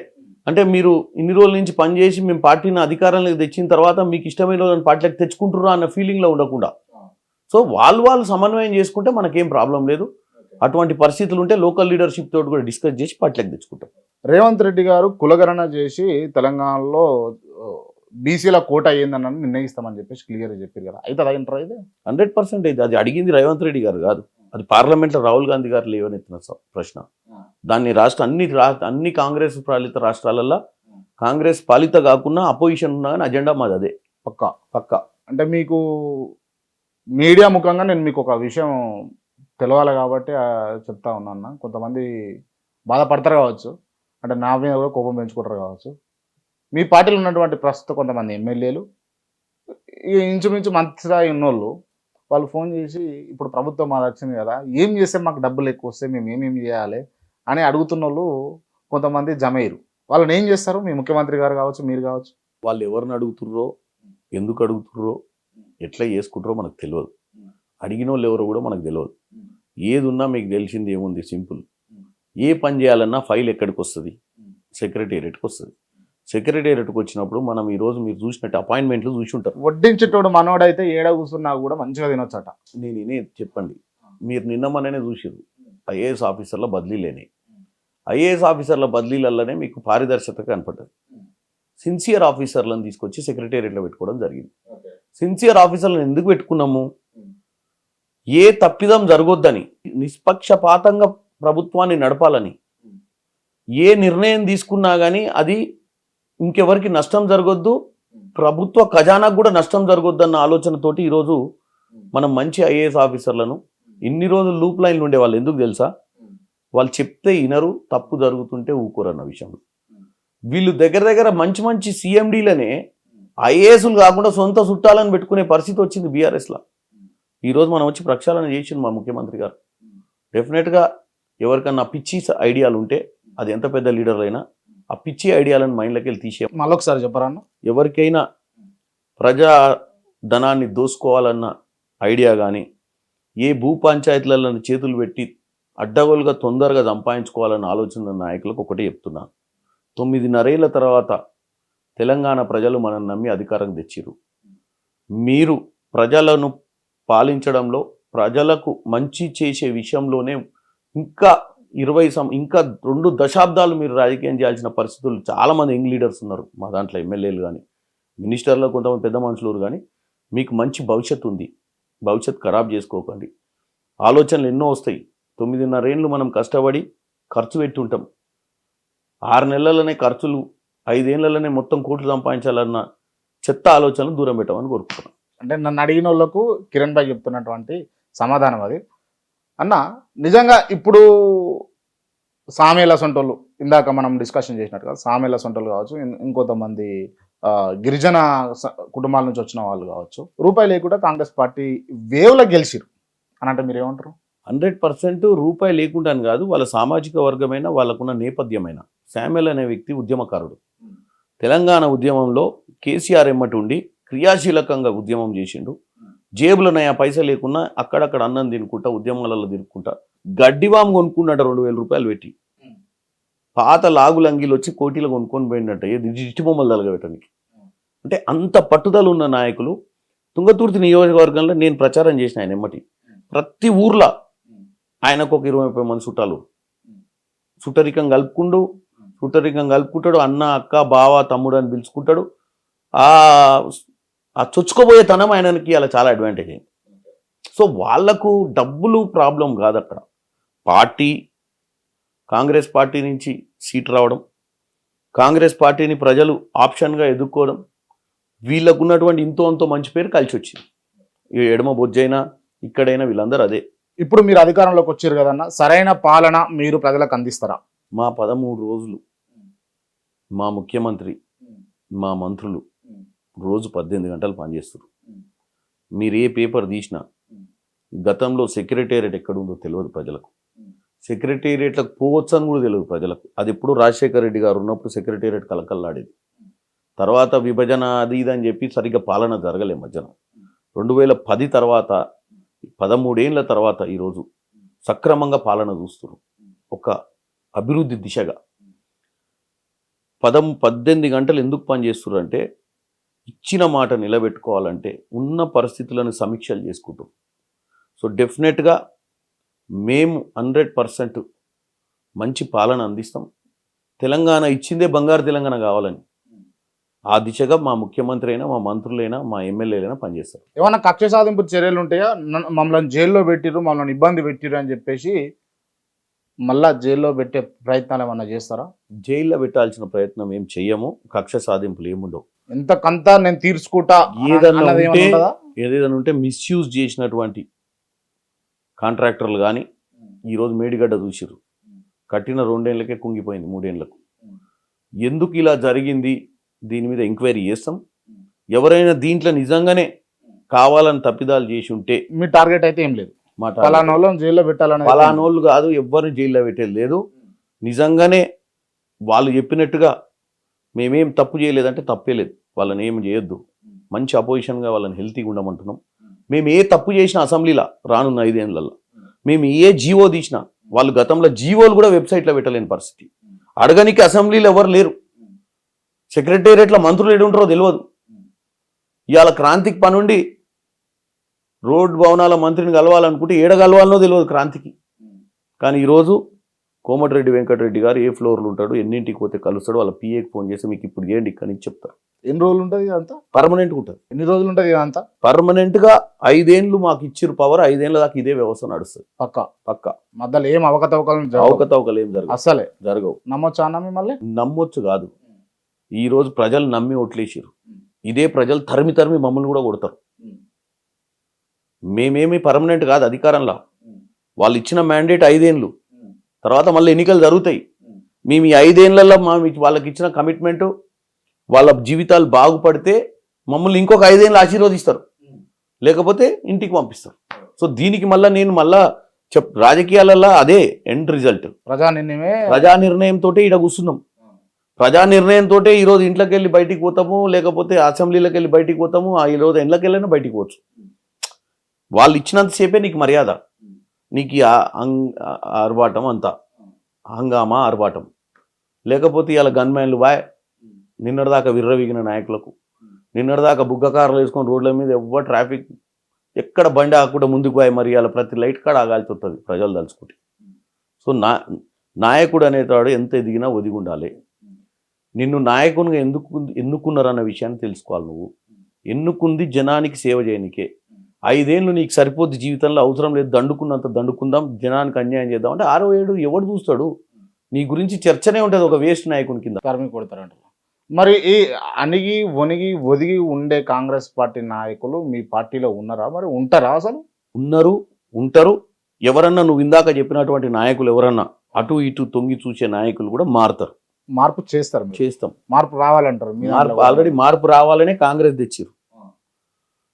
అంటే మీరు ఇన్ని రోజుల నుంచి పనిచేసి మేము పార్టీని అధికారంలోకి తెచ్చిన తర్వాత మీకు ఇష్టమైన వాళ్ళని పార్టీలకు తెచ్చుకుంటుర్రా అన్న ఫీలింగ్లో ఉండకుండా, సో వాళ్ళు సమన్వయం చేసుకుంటే మనకేం ప్రాబ్లం లేదు. అటువంటి పరిస్థితులు ఉంటే లోకల్ లీడర్షిప్ తోటి కూడా డిస్కస్ చేసి పార్టీలకు తెచ్చుకుంటాం. రేవంత్ రెడ్డి గారు కులగణన చేసి తెలంగాణలో బీసీల కోట అయ్యిందని నిర్ణయిస్తామని చెప్పేసి క్లియర్గా చెప్పారు కదా, అయితే అది ఏంటారు? ఇది 100% అయితే అది అడిగింది రేవంత్ రెడ్డి గారు కాదు, అది పార్లమెంట్లో రాహుల్ గాంధీ గారు లేవనెత్తిన ప్రశ్న. దాన్ని అన్ని కాంగ్రెస్ పాలిత రాష్ట్రాలలో, కాంగ్రెస్ పాలిత కాకుండా అపోజిషన్ ఉన్నా కానీ అజెండా మాది అదే. పక్కా అంటే మీకు మీడియా ముఖంగా నేను మీకు ఒక విషయం తెలవాలి కాబట్టి చెప్తా ఉన్నాను. కొంతమంది బాధపడతారు కావచ్చు, అంటే నా మీద కూడా కోపం పెంచుకుంటారు కావచ్చు. మీ పార్టీలో ఉన్నటువంటి ప్రస్తుత కొంతమంది ఎమ్మెల్యేలు, ఇంచుమించు మంత్రి స్థాయి ఉన్నోళ్ళు, వాళ్ళు ఫోన్ చేసి ఇప్పుడు ప్రభుత్వం మాది వచ్చింది కదా, ఏం చేస్తే మాకు డబ్బులు ఎక్కువ వస్తే మేము ఏమేమి చేయాలి అని అడుగుతున్న వాళ్ళు కొంతమంది జమయ్యారు. వాళ్ళని ఏం చేస్తారు? మీ ముఖ్యమంత్రి గారు కావచ్చు, మీరు కావచ్చు. వాళ్ళు ఎవరిని అడుగుతుర్రో, ఎందుకు అడుగుతుర్రో, ఎట్లా చేసుకుంటారో మనకు తెలియదు. అడిగిన వాళ్ళు ఎవరో కూడా మనకు తెలియదు. ఏది ఉన్నా మీకు తెలిసింది ఏముంది, సింపుల్. ఏ పని చేయాలన్నా ఫైల్ ఎక్కడికి వస్తుంది? సెక్రటేరియట్కి వస్తుంది. సెక్రటేరియట్కి వచ్చినప్పుడు మనం ఈరోజు మీరు చూసినట్టు అపాయింట్మెంట్లు చూసి ఉంటారు. వడ్డించేటోడు మనోడైతే ఏడ కూర్చున్నా కూడా మంచిగా తినొచ్చట. నేను చెప్పండి, మీరు నిన్న మననే చూసారు ఐఏఎస్ ఆఫీసర్ల బదిలీ లేని. ఐఏఎస్ ఆఫీసర్ల బదిలీలలోనే మీకు పారదర్శకత కనపడ్డది. సిన్సియర్ ఆఫీసర్లను తీసుకొచ్చి సెక్రటేరియట్లో పెట్టుకోవడం జరిగింది. సిన్సియర్ ఆఫీసర్లను ఎందుకు పెట్టుకున్నాము? ఏ తప్పిదం జరగొద్దని, నిష్పక్షపాతంగా ప్రభుత్వాన్ని నడపాలని. ఏ నిర్ణయం తీసుకున్నా కానీ అది ఇంకెవరికి నష్టం జరగొద్దు, ప్రభుత్వ ఖజానాకు కూడా నష్టం జరగొద్దు అన్న ఆలోచనతోటి ఈరోజు మనం మంచి ఐఏఎస్ ఆఫీసర్లను, ఇన్ని రోజులు లూప్ లైన్లు ఉండే వాళ్ళు ఎందుకు తెలుసా? వాళ్ళు చెప్తే వినరు, తప్పు జరుగుతుంటే ఊకోరు అన్న విషయంలో. వీళ్ళు దగ్గర మంచి సీఎండీలనే ఐఏఎస్లు కాకుండా సొంత చుట్టాలను పెట్టుకునే పరిస్థితి వచ్చింది బీఆర్ఎస్లో. ఈరోజు మనం వచ్చి ప్రక్షాళన చేసింది మా ముఖ్యమంత్రి గారు. డెఫినెట్గా ఎవరికన్నా పిచ్చి ఐడియాలు ఉంటే, అది ఎంత పెద్ద లీడర్ అయినా ఆ పిచ్చి ఐడియాలను మైండ్లోకి వెళ్ళి తీసే. మళ్ళొకసారి చెప్పరా? ఎవరికైనా ప్రజా ధనాన్ని దోసుకోవాలన్న ఐడియా కానీ, ఏ భూ పంచాయతీలలో చేతులు పెట్టి అడ్డగోలుగా తొందరగా సంపాదించుకోవాలన్న ఆలోచన నాయకులకు ఒకటే చెప్తున్నాను. 9.5 ఏళ్ల తర్వాత తెలంగాణ ప్రజలు మనం నమ్మి అధికారం తెచ్చిరు. మీరు ప్రజలను పాలించడంలో, ప్రజలకు మంచి చేసే విషయంలోనే ఇంకా 2 దశాబ్దాలు మీరు రాజకీయం చేయాల్సిన పరిస్థితులు. చాలామంది యంగ్ లీడర్స్ ఉన్నారు మా దాంట్లో, ఎమ్మెల్యేలు కానీ మినిస్టర్లు, కొంతమంది పెద్ద మనుషులు కానీ. మీకు మంచి భవిష్యత్తు ఉంది, భవిష్యత్తు ఖరాబ్ చేసుకోకండి. ఆలోచనలు ఎన్నో వస్తాయి. 9.5 ఏళ్ళు మనం కష్టపడి ఖర్చు పెట్టి ఉంటాం. 6 నెలలనే ఖర్చులు, 5 ఏళ్లలోనే మొత్తం కోట్లు సంపాదించాలన్న చెత్త ఆలోచనలు దూరం పెట్టమని కోరుకుంటున్నాం. అంటే నన్ను అడిగిన వాళ్ళకు కిరణ్ భాయ్ చెప్తున్నటువంటి సమాధానం అది. అన్న నిజంగా ఇప్పుడు సామేల సొంటోళ్ళు, ఇందాక మనం డిస్కషన్ చేసినట్టుగా సామేల సొంటోళ్ళు కావచ్చు, ఇంకొంతమంది గిరిజన కుటుంబాల నుంచి వచ్చిన వాళ్ళు కావచ్చు, రూపాయి లేకుండా కాంగ్రెస్ పార్టీ వేవ్లో గెలిచిరు అని అంటే మీరు ఏమంటారు? 100% రూపాయి లేకుండా అని కాదు, వాళ్ళ సామాజిక వర్గమైన వాళ్ళకున్న నేపథ్యమైన శామ్యుల్ అనే వ్యక్తి ఉద్యమకారుడు. తెలంగాణ ఉద్యమంలో కేసీఆర్ ఎమ్మటి ఉండి క్రియాశీలకంగా ఉద్యమం చేసిండు. జేబులో నయా పైసలు లేకున్నా అక్కడక్కడ అన్నం తినుకుంటా ఉద్యమాలలో తిరుక్కుంటా గడ్డివాము కొనుక్కున్నాడు 2,000 రూపాయలు పెట్టి. పాత లాగులంగిలు వచ్చి కోటీలు కొనుక్కొని పోయినట్టు ఏది దిష్టి బొమ్మలు తలగబెట్టడానికి. అంటే అంత పట్టుదల ఉన్న నాయకులు. తుంగతుర్తి నియోజకవర్గంలో నేను ప్రచారం చేసిన ఆయన ఎమ్మటి ప్రతి ఊర్లో ఆయనకు ఒక 20-30 మంది చుట్టాలు. చుట్టరికం కలుపుకుంటాడు. అన్న, అక్క, బావ, తమ్ముడు అని పిలుచుకుంటాడు. ఆ చొచ్చుకోబోయే తనం ఆయనకి అలా చాలా అడ్వాంటేజ్ అయింది. సో వాళ్లకు డబ్బులు ప్రాబ్లం కాదు అక్కడ. పార్టీ కాంగ్రెస్ పార్టీ నుంచి సీట్ రావడం, కాంగ్రెస్ పార్టీని ప్రజలు ఆప్షన్గా ఎదుర్కోవడం, వీళ్ళకు ఉన్నటువంటి ఇంతో అంతో మంచి పేరు కలిసి వచ్చింది. ఎడమ బొజ్జైనా ఇక్కడైనా వీళ్ళందరూ అదే. ఇప్పుడు మీరు అధికారంలోకి వచ్చారు కదన్న, సరైన పాలన మీరు ప్రజలకు అందిస్తారా? మా 13 రోజులు మా ముఖ్యమంత్రి, మా మంత్రులు రోజు 18 గంటలు పనిచేస్తారు. మీరు ఏ పేపర్ తీసినా గతంలో సెక్రటేరియట్ ఎక్కడుందో తెలియదు ప్రజలకు. సెక్రటేరియట్లకు పోవచ్చు అని కూడా తెలియదు ప్రజలకు. అది ఎప్పుడు రాజశేఖర రెడ్డి గారు ఉన్నప్పుడు సెక్రటేరియట్ కలకల్లాడేది. తర్వాత విభజన అది ఇది అని చెప్పి సరిగ్గా పాలన జరగలే మధ్యన. 2010 తర్వాత 13 ఏళ్ళ తర్వాత ఈరోజు సక్రమంగా పాలన చూస్తున్నారు. ఒక అభివృద్ధి దిశగా 18 గంటలు ఎందుకు పనిచేస్తున్నారు అంటే ఇచ్చిన మాట నిలబెట్టుకోవాలంటే ఉన్న పరిస్థితులను సమీక్షలు చేసుకుంటాం. సో డెఫినెట్గా మేము 100% మంచి పాలన అందిస్తాం. తెలంగాణ ఇచ్చిందే బంగారు తెలంగాణ కావాలని ఆ దిశగా మా ముఖ్యమంత్రి అయినా, మా మంత్రులైనా, మా ఎమ్మెల్యేలైనా పనిచేస్తారు. ఏమన్నా కక్ష సాధింపు చర్యలు ఉంటాయా? మమ్మల్ని జైల్లో పెట్టిరు, మమ్మల్ని ఇబ్బంది పెట్టిరు అని చెప్పేసి మళ్ళా జైల్లో పెట్టే ప్రయత్నాలు ఏమన్నా చేస్తారా? జైల్లో పెట్టాల్సిన ప్రయత్నం ఏం చెయ్యము. కక్ష సాధింపులు ఏముండవు. ఎంతకంతా నేను తీర్చుకుంటా ఏదైనా ఉంటే మిస్యూజ్ చేసినటువంటి కాంట్రాక్టర్లు కానీ ఈరోజు మేడిగడ్డ చూసిరు, కట్టిన 2 ఏళ్ళకే కుంగిపోయింది 3 ఏళ్ళకు. ఎందుకు ఇలా జరిగింది దీని మీద ఎంక్వైరీ చేస్తాం. ఎవరైనా దీంట్లో నిజంగానే కావాలని తప్పిదాలు చేసి ఉంటే మీ టార్గెట్ అయితే ఏం లేదు, మా పలానోళ్ళని జైల్లో పెట్టాలని. పలానోళ్ళు కాదు, ఎవరిని జైల్లో పెట్టేది లేదు. నిజంగానే వాళ్ళు చెప్పినట్టుగా మేమేం తప్పు చేయలేదంటే తప్పే లేదు, వాళ్ళని ఏం చేయొద్దు. మంచి అపోజిషన్గా వాళ్ళని హెల్తీగా ఉండమంటున్నాం. మేము ఏ తప్పు చేసినా అసెంబ్లీలో రానున్న 5 ఏళ్ళల్లో మేము ఏ జీవో తీసినా, వాళ్ళు గతంలో జీవోలు కూడా వెబ్సైట్లో పెట్టలేని పరిస్థితి. అడగనికి అసెంబ్లీలో ఎవరు లేరు. సెక్రటేరియట్లో మంత్రులు ఏడు ఉంటారో తెలియదు. ఇవాళ క్రాంతికి పనుండి రోడ్ భవనాల మంత్రిని కలవాలనుకుంటే ఏడ కలవాలనో తెలియదు క్రాంతికి. కానీ ఈరోజు కోమటిరెడ్డి వెంకటరెడ్డి గారు ఏ ఫ్లోర్లు ఉంటాడు, ఎన్నింటికి పోతే కలుస్తాడు, వాళ్ళ పిఏకి ఫోన్ చేసి మీకు ఇప్పుడు ఏంటి ఇక్కడి నుంచి చెప్తారు. ఎన్ని రోజులు ఉంటుంది ఇదంతా? పర్మనెంట్గా ఉంటుంది. ఎన్ని రోజులు ఉంటుంది ఇదంతా? పర్మనెంట్గా 5 ఏళ్ళు మాకు ఇచ్చిరు పవర్. 5 ఏళ్ళ దాకా ఇదే వ్యవస్థ నడుస్తుంది. పక్క మధ్యలో ఏం అవకతవకలు ఏం జరగవు, అసలే జరగవు. నమ్మొచ్చా అన్న? మిమ్మల్ని నమ్మొచ్చు కాదు. ఈరోజు ప్రజలు నమ్మి ఓట్లేసారు. ఇదే ప్రజలు తరిమి మమ్మల్ని కూడా కొడతారు. మేమేమి పర్మనెంట్ కాదు అధికారంలో. వాళ్ళు ఇచ్చిన మ్యాండేట్ 5 ఏళ్ళు, తర్వాత మళ్ళీ ఎన్నికలు జరుగుతాయి. మేము ఈ 5 ఏళ్లలో వాళ్ళకి ఇచ్చిన కమిట్మెంటు, వాళ్ళ జీవితాలు బాగుపడితే మమ్మల్ని ఇంకొక 5 ఏళ్ళు ఆశీర్వదిస్తారు, లేకపోతే ఇంటికి పంపిస్తారు. సో దీనికి నేను రాజకీయాలలో అదే ఎండ్ రిజల్ట్. ప్రజా నిర్ణయంతో ఈడ కూర్చున్నాం. ప్రజా నిర్ణయంతో ఈరోజు ఇంట్లోకి వెళ్ళి బయటికి పోతాము, లేకపోతే అసెంబ్లీలోకి వెళ్ళి బయటికి పోతాము. ఈరోజు ఇంట్లోకి వెళ్ళినా బయటికి పోవచ్చు. వాళ్ళు ఇచ్చినంతసేపే నీకు మర్యాద, నీకు ఆర్భాటం అంతా హంగామా ఆర్భాటం. లేకపోతే ఇలా గన్మ్యాన్లు నిన్నటిదాకా విర్రవీగిన నాయకులకు, నిన్నటిదాకా బుగ్గకారులు వేసుకొని రోడ్ల మీద ఎవ్వరు ట్రాఫిక్ ఎక్కడ బండి ఆకుండా ముందుకు మరి ఇలా ప్రతి లైట్ కాడ ఆగాల్సి ఉంటుంది ప్రజలు తలుచుకుంటే. సో నాయకుడు అనేవాడు ఎంత ఎదిగినా ఒదిగి ఉండాలి. నిన్ను నాయకునిగా ఎన్నుకున్నారన్న విషయాన్ని తెలుసుకోవాలి. నువ్వు ఎన్నుకుంది జనానికి సేవ చేయనికే. 5 ఏళ్ళు నీకు సరిపోద్ది జీవితంలో, అవసరం లేదు దండుకున్నంత దండుకుందాం, జనానికి అన్యాయం చేద్దాం అంటే 6వ ఏడు ఎవడు చూస్తాడు? నీ గురించి చర్చనే ఉంటుంది ఒక వేస్ట్ నాయకుని కింద. తరిమి కొడతారంట. మరి ఈ అణిగి వణిగి ఒదిగి ఉండే కాంగ్రెస్ పార్టీ నాయకులు మీ పార్టీలో ఉన్నారా? మరి ఉంటారా? అసలు ఉంటారు. ఎవరన్నా నువ్వు ఇందాక చెప్పినటువంటి నాయకులు ఎవరన్నా అటు ఇటు తొంగి చూసే నాయకులు కూడా మారుతారు. మార్పు చేస్తారు మీరు. చేస్తాం. మార్పు రావాలంటారు మీ దాంట్లో కూడా. ఆల్రెడీ మార్పు రావాలనే కాంగ్రెస్ తెచ్చారు.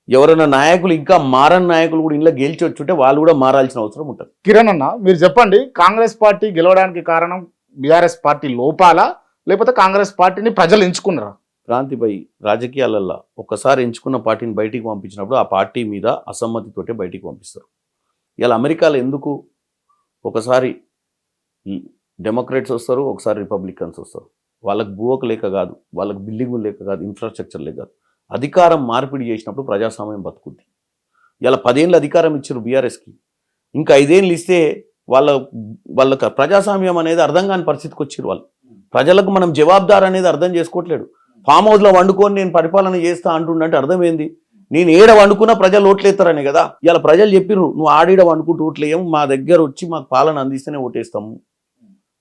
ఎవరైనా నాయకులు ఇంకా మారని నాయకులు కూడా ఇంట్లో గెలిచి వచ్చుంటే వాళ్ళు కూడా మారాల్సిన అవసరం ఉంటుంది. కిరణ్ అన్న మీరు చెప్పండి, కాంగ్రెస్ పార్టీ గెలవడానికి కారణం బీఆర్ఎస్ పార్టీ లోపాలా లేకపోతే కాంగ్రెస్ పార్టీని ప్రజలు ఎంచుకున్నారా? క్రాంతిపై రాజకీయాలల్లో ఒక్కసారి ఎంచుకున్న పార్టీని బయటికి పంపించినప్పుడు ఆ పార్టీ మీద అసమ్మతితోటే బయటికి పంపిస్తారు. ఇలా అమెరికాలో ఎందుకు ఒకసారి డెమోక్రాట్స్ వస్తారు, ఒకసారి రిపబ్లికన్స్ వస్తారు. వాళ్ళకి భూవకు లేక కాదు, వాళ్ళకి బిల్డింగులు లేక కాదు, ఇన్ఫ్రాస్ట్రక్చర్ లేక కాదు. అధికారం మార్పిడి చేసినప్పుడు ప్రజాస్వామ్యం బతుకుద్ది. ఇలా 10 ఏళ్ళు అధికారం ఇచ్చారు బీఆర్ఎస్కి, ఇంకా 5 ఏళ్ళు ఇస్తే వాళ్ళకి ప్రజాస్వామ్యం అనేది అర్థం కాని పరిస్థితికి వచ్చారు. వాళ్ళు ప్రజలకు మనం జవాబుదారు అనేది అర్థం చేసుకోవట్లేడు. ఫామ్ హౌస్లో వండుకొని నేను పరిపాలన చేస్తా అంటుండంటే అర్థం ఏంది? నేను ఏడ వండుకున్నా ప్రజలు ఓట్లేస్తారనే కదా. ఇలా ప్రజలు చెప్పిర్రు, నువ్వు ఆడీడ వండుకుంటూ ఓట్లేయము, మా దగ్గర వచ్చి మాకు పాలన అందిస్తేనే ఓటేస్తాము,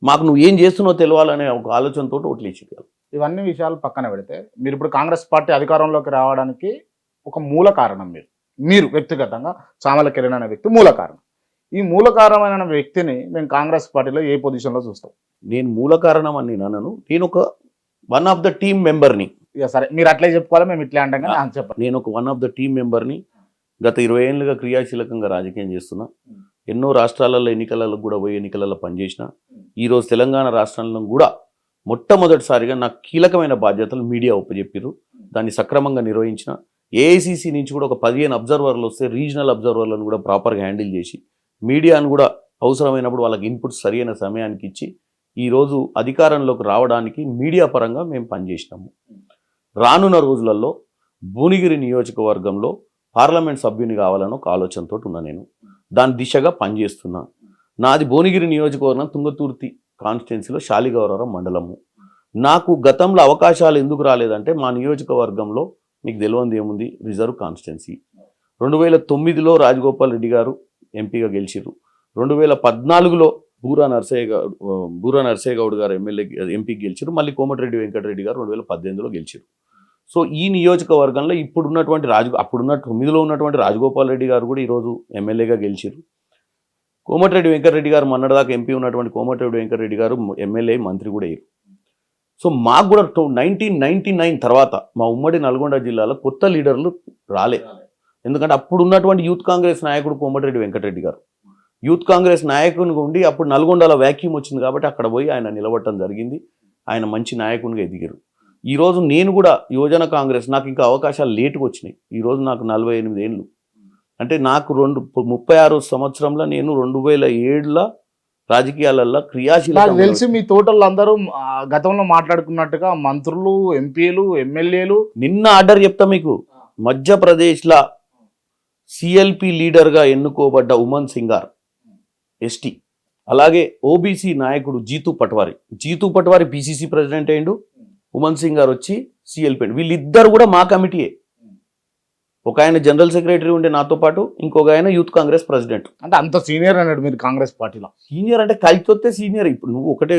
మాకు నువ్వు ఏం చేస్తున్నావు తెలియాలనే ఒక ఆలోచనతో ఓట్లేసేయాలి. ఇవన్నీ విషయాలు పక్కన పెడితే మీరు ఇప్పుడు కాంగ్రెస్ పార్టీ అధికారంలోకి రావడానికి ఒక మూల కారణం మీరు వ్యక్తిగతంగా చామల కిరణ్ అనే వ్యక్తి మూల కారణం. ఈ మూల కారణమైన వ్యక్తిని మేము కాంగ్రెస్ పార్టీలో ఏ పొజిషన్లో చూస్తాం? నేను మూల కారణం అని నన్ను, నేను ఒక వన్ ఆఫ్ ద టీమ్ మెంబర్ని. ఇక సరే మీరు అట్లే చెప్పుకోవాలి, మేము ఇట్లే అంటాం కానీ చెప్పండి. నేను ఒక వన్ ఆఫ్ ద టీమ్ మెంబర్ని. గత 20 ఏళ్ళుగా క్రియాశీలకంగా రాజకీయం చేస్తున్నా. ఎన్నో రాష్ట్రాలలో ఎన్నికలలో కూడా పోయి ఎన్నికలలో పనిచేసిన. ఈరోజు తెలంగాణ రాష్ట్రంలో కూడా మొట్టమొదటిసారిగా నాకు కీలకమైన బాధ్యతలు మీడియా ఒప్పజెప్పారు. దాన్ని సక్రమంగా నిర్వహించిన. ఏఐసిసి నుంచి కూడా ఒక 15 అబ్జర్వర్లు వస్తే రీజనల్ అబ్జర్వర్లను కూడా ప్రాపర్గా హ్యాండిల్ చేసి మీడియాను కూడా అవసరమైనప్పుడు వాళ్ళకి ఇన్పుట్స్ సరైన సమయానికి ఇచ్చి ఈరోజు అధికారంలోకి రావడానికి మీడియా పరంగా మేము పనిచేసినాము. రానున్న రోజులలో భువనగిరి నియోజకవర్గంలో పార్లమెంట్ సభ్యుని కావాలని ఒక ఆలోచనతో ఉన్నా. నేను దాని దిశగా పనిచేస్తున్నా. నాది భువనగిరి నియోజకవర్గం తుంగతుర్తి కాన్స్టిట్యున్సీలో శాలిగౌరవరం మండలము. నాకు గతంలో అవకాశాలు ఎందుకు రాలేదంటే మా నియోజకవర్గంలో మీకు తెలియంది ఏముంది, రిజర్వ్ కాన్స్టిట్యున్సీ. 2009లో రాజగోపాల్ రెడ్డి గారు ఎంపీగా గెలిచిరు. 2014లో బూరా నర్సయ్య గౌడ్ గారు ఎంపీకి గెలిచారు. మళ్ళీ కోమటిరెడ్డి వెంకటరెడ్డి గారు 2018లో గెలిచారు. సో ఈ నియోజకవర్గంలో ఇప్పుడున్నటువంటి అప్పుడున్న 9లో ఉన్నటువంటి రాజగోపాల్ రెడ్డి గారు కూడా ఈరోజు ఎమ్మెల్యేగా గెలిచారు. కోమటిరెడ్డి వెంకటరెడ్డి గారు మొన్నటిదాకా ఎంపీ ఉన్నటువంటి కోమటిరెడ్డి వెంకటరెడ్డి గారు ఎమ్మెల్యే మంత్రి కూడా అయ్యారు. సో మాకు కూడా 1999 తర్వాత మా ఉమ్మడి నల్గొండ జిల్లాలో కొత్త లీడర్లు రాలే. ఎందుకంటే అప్పుడు ఉన్నటువంటి యూత్ కాంగ్రెస్ నాయకుడు కోమటిరెడ్డి వెంకటరెడ్డి గారు యూత్ కాంగ్రెస్ నాయకునిగా ఉండి అప్పుడు నల్గొండలో వ్యాక్యూమ్ వచ్చింది కాబట్టి అక్కడ పోయి ఆయన నిలబడటం జరిగింది. ఆయన మంచి నాయకునిగా ఎదిగారు. ఈరోజు నేను కూడా యువజన కాంగ్రెస్, నాకు ఇంకా అవకాశాలు లేటుగా వచ్చినాయి. ఈరోజు నాకు 48 ఏళ్ళు. అంటే నాకు 36 సంవత్సరంలో నేను 2007లో రాజకీయాలలో క్రియాశీలకంగా తెలిసి మీ తోటలు అందరూ గతంలో మాట్లాడుకున్నట్టుగా మంత్రులు, ఎంపీలు, ఎమ్మెల్యేలు. నిన్న ఆర్డర్ చెప్తా మీకు. మధ్యప్రదేశ్లో సిఎల్పి లీడర్గా ఎన్నుకోబడ్డ ఉమన్ సింగార్ ఎస్టీ, అలాగే ఓబీసీ నాయకుడు జీతూ పట్వారి పిసిసి ప్రెసిడెంట్ అయ్యిండు. ఉమన్ సింగార్ వచ్చి సిఎల్పి. వీళ్ళిద్దరు కూడా మా కమిటీయే. ఒక ఆయన జనరల్ సెక్రటరీ ఉండే నాతో పాటు, ఇంకొక ఆయన యూత్ కాంగ్రెస్ ప్రెసిడెంట్. అంటే అంత సీనియర్ అన్నాడు మీరు కాంగ్రెస్ పార్టీలో? సీనియర్ అంటే కలిసి సీనియర్. ఇప్పుడు నువ్వు ఒకటే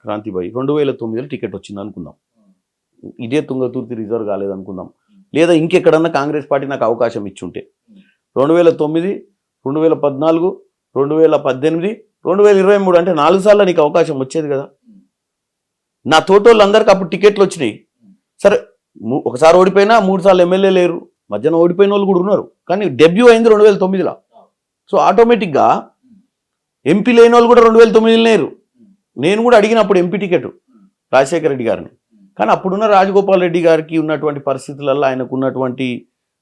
క్రాంతిబాయి 2009లో టికెట్ వచ్చింది అనుకుందాం, ఇదే తుంగతుర్తి రిజర్వ్ కాలేదు అనుకుందాం, లేదా ఇంకెక్కడన్నా కాంగ్రెస్ పార్టీ నాకు అవకాశం ఇచ్చుంటే 2009, 2014, 2018, 2023 అంటే 4 సార్లు నీకు అవకాశం వచ్చేది కదా. నా తోటోళ్ళందరికీ అప్పుడు టికెట్లు వచ్చినాయి. సరే ఒకసారి ఓడిపోయినా 3 సార్లు ఎమ్మెల్యే లేరు, మధ్యన ఓడిపోయిన వాళ్ళు కూడా ఉన్నారు. కానీ డెబ్యూ అయింది 2009లో. సో ఆటోమేటిక్గా ఎంపీ లేని వాళ్ళు కూడా 2009లో లేరు. నేను కూడా అడిగినప్పుడు ఎంపీ టికెట్ రాజశేఖర రెడ్డి గారిని. కానీ అప్పుడున్న రాజగోపాల్ రెడ్డి గారికి ఉన్నటువంటి పరిస్థితులలో ఆయనకు ఉన్నటువంటి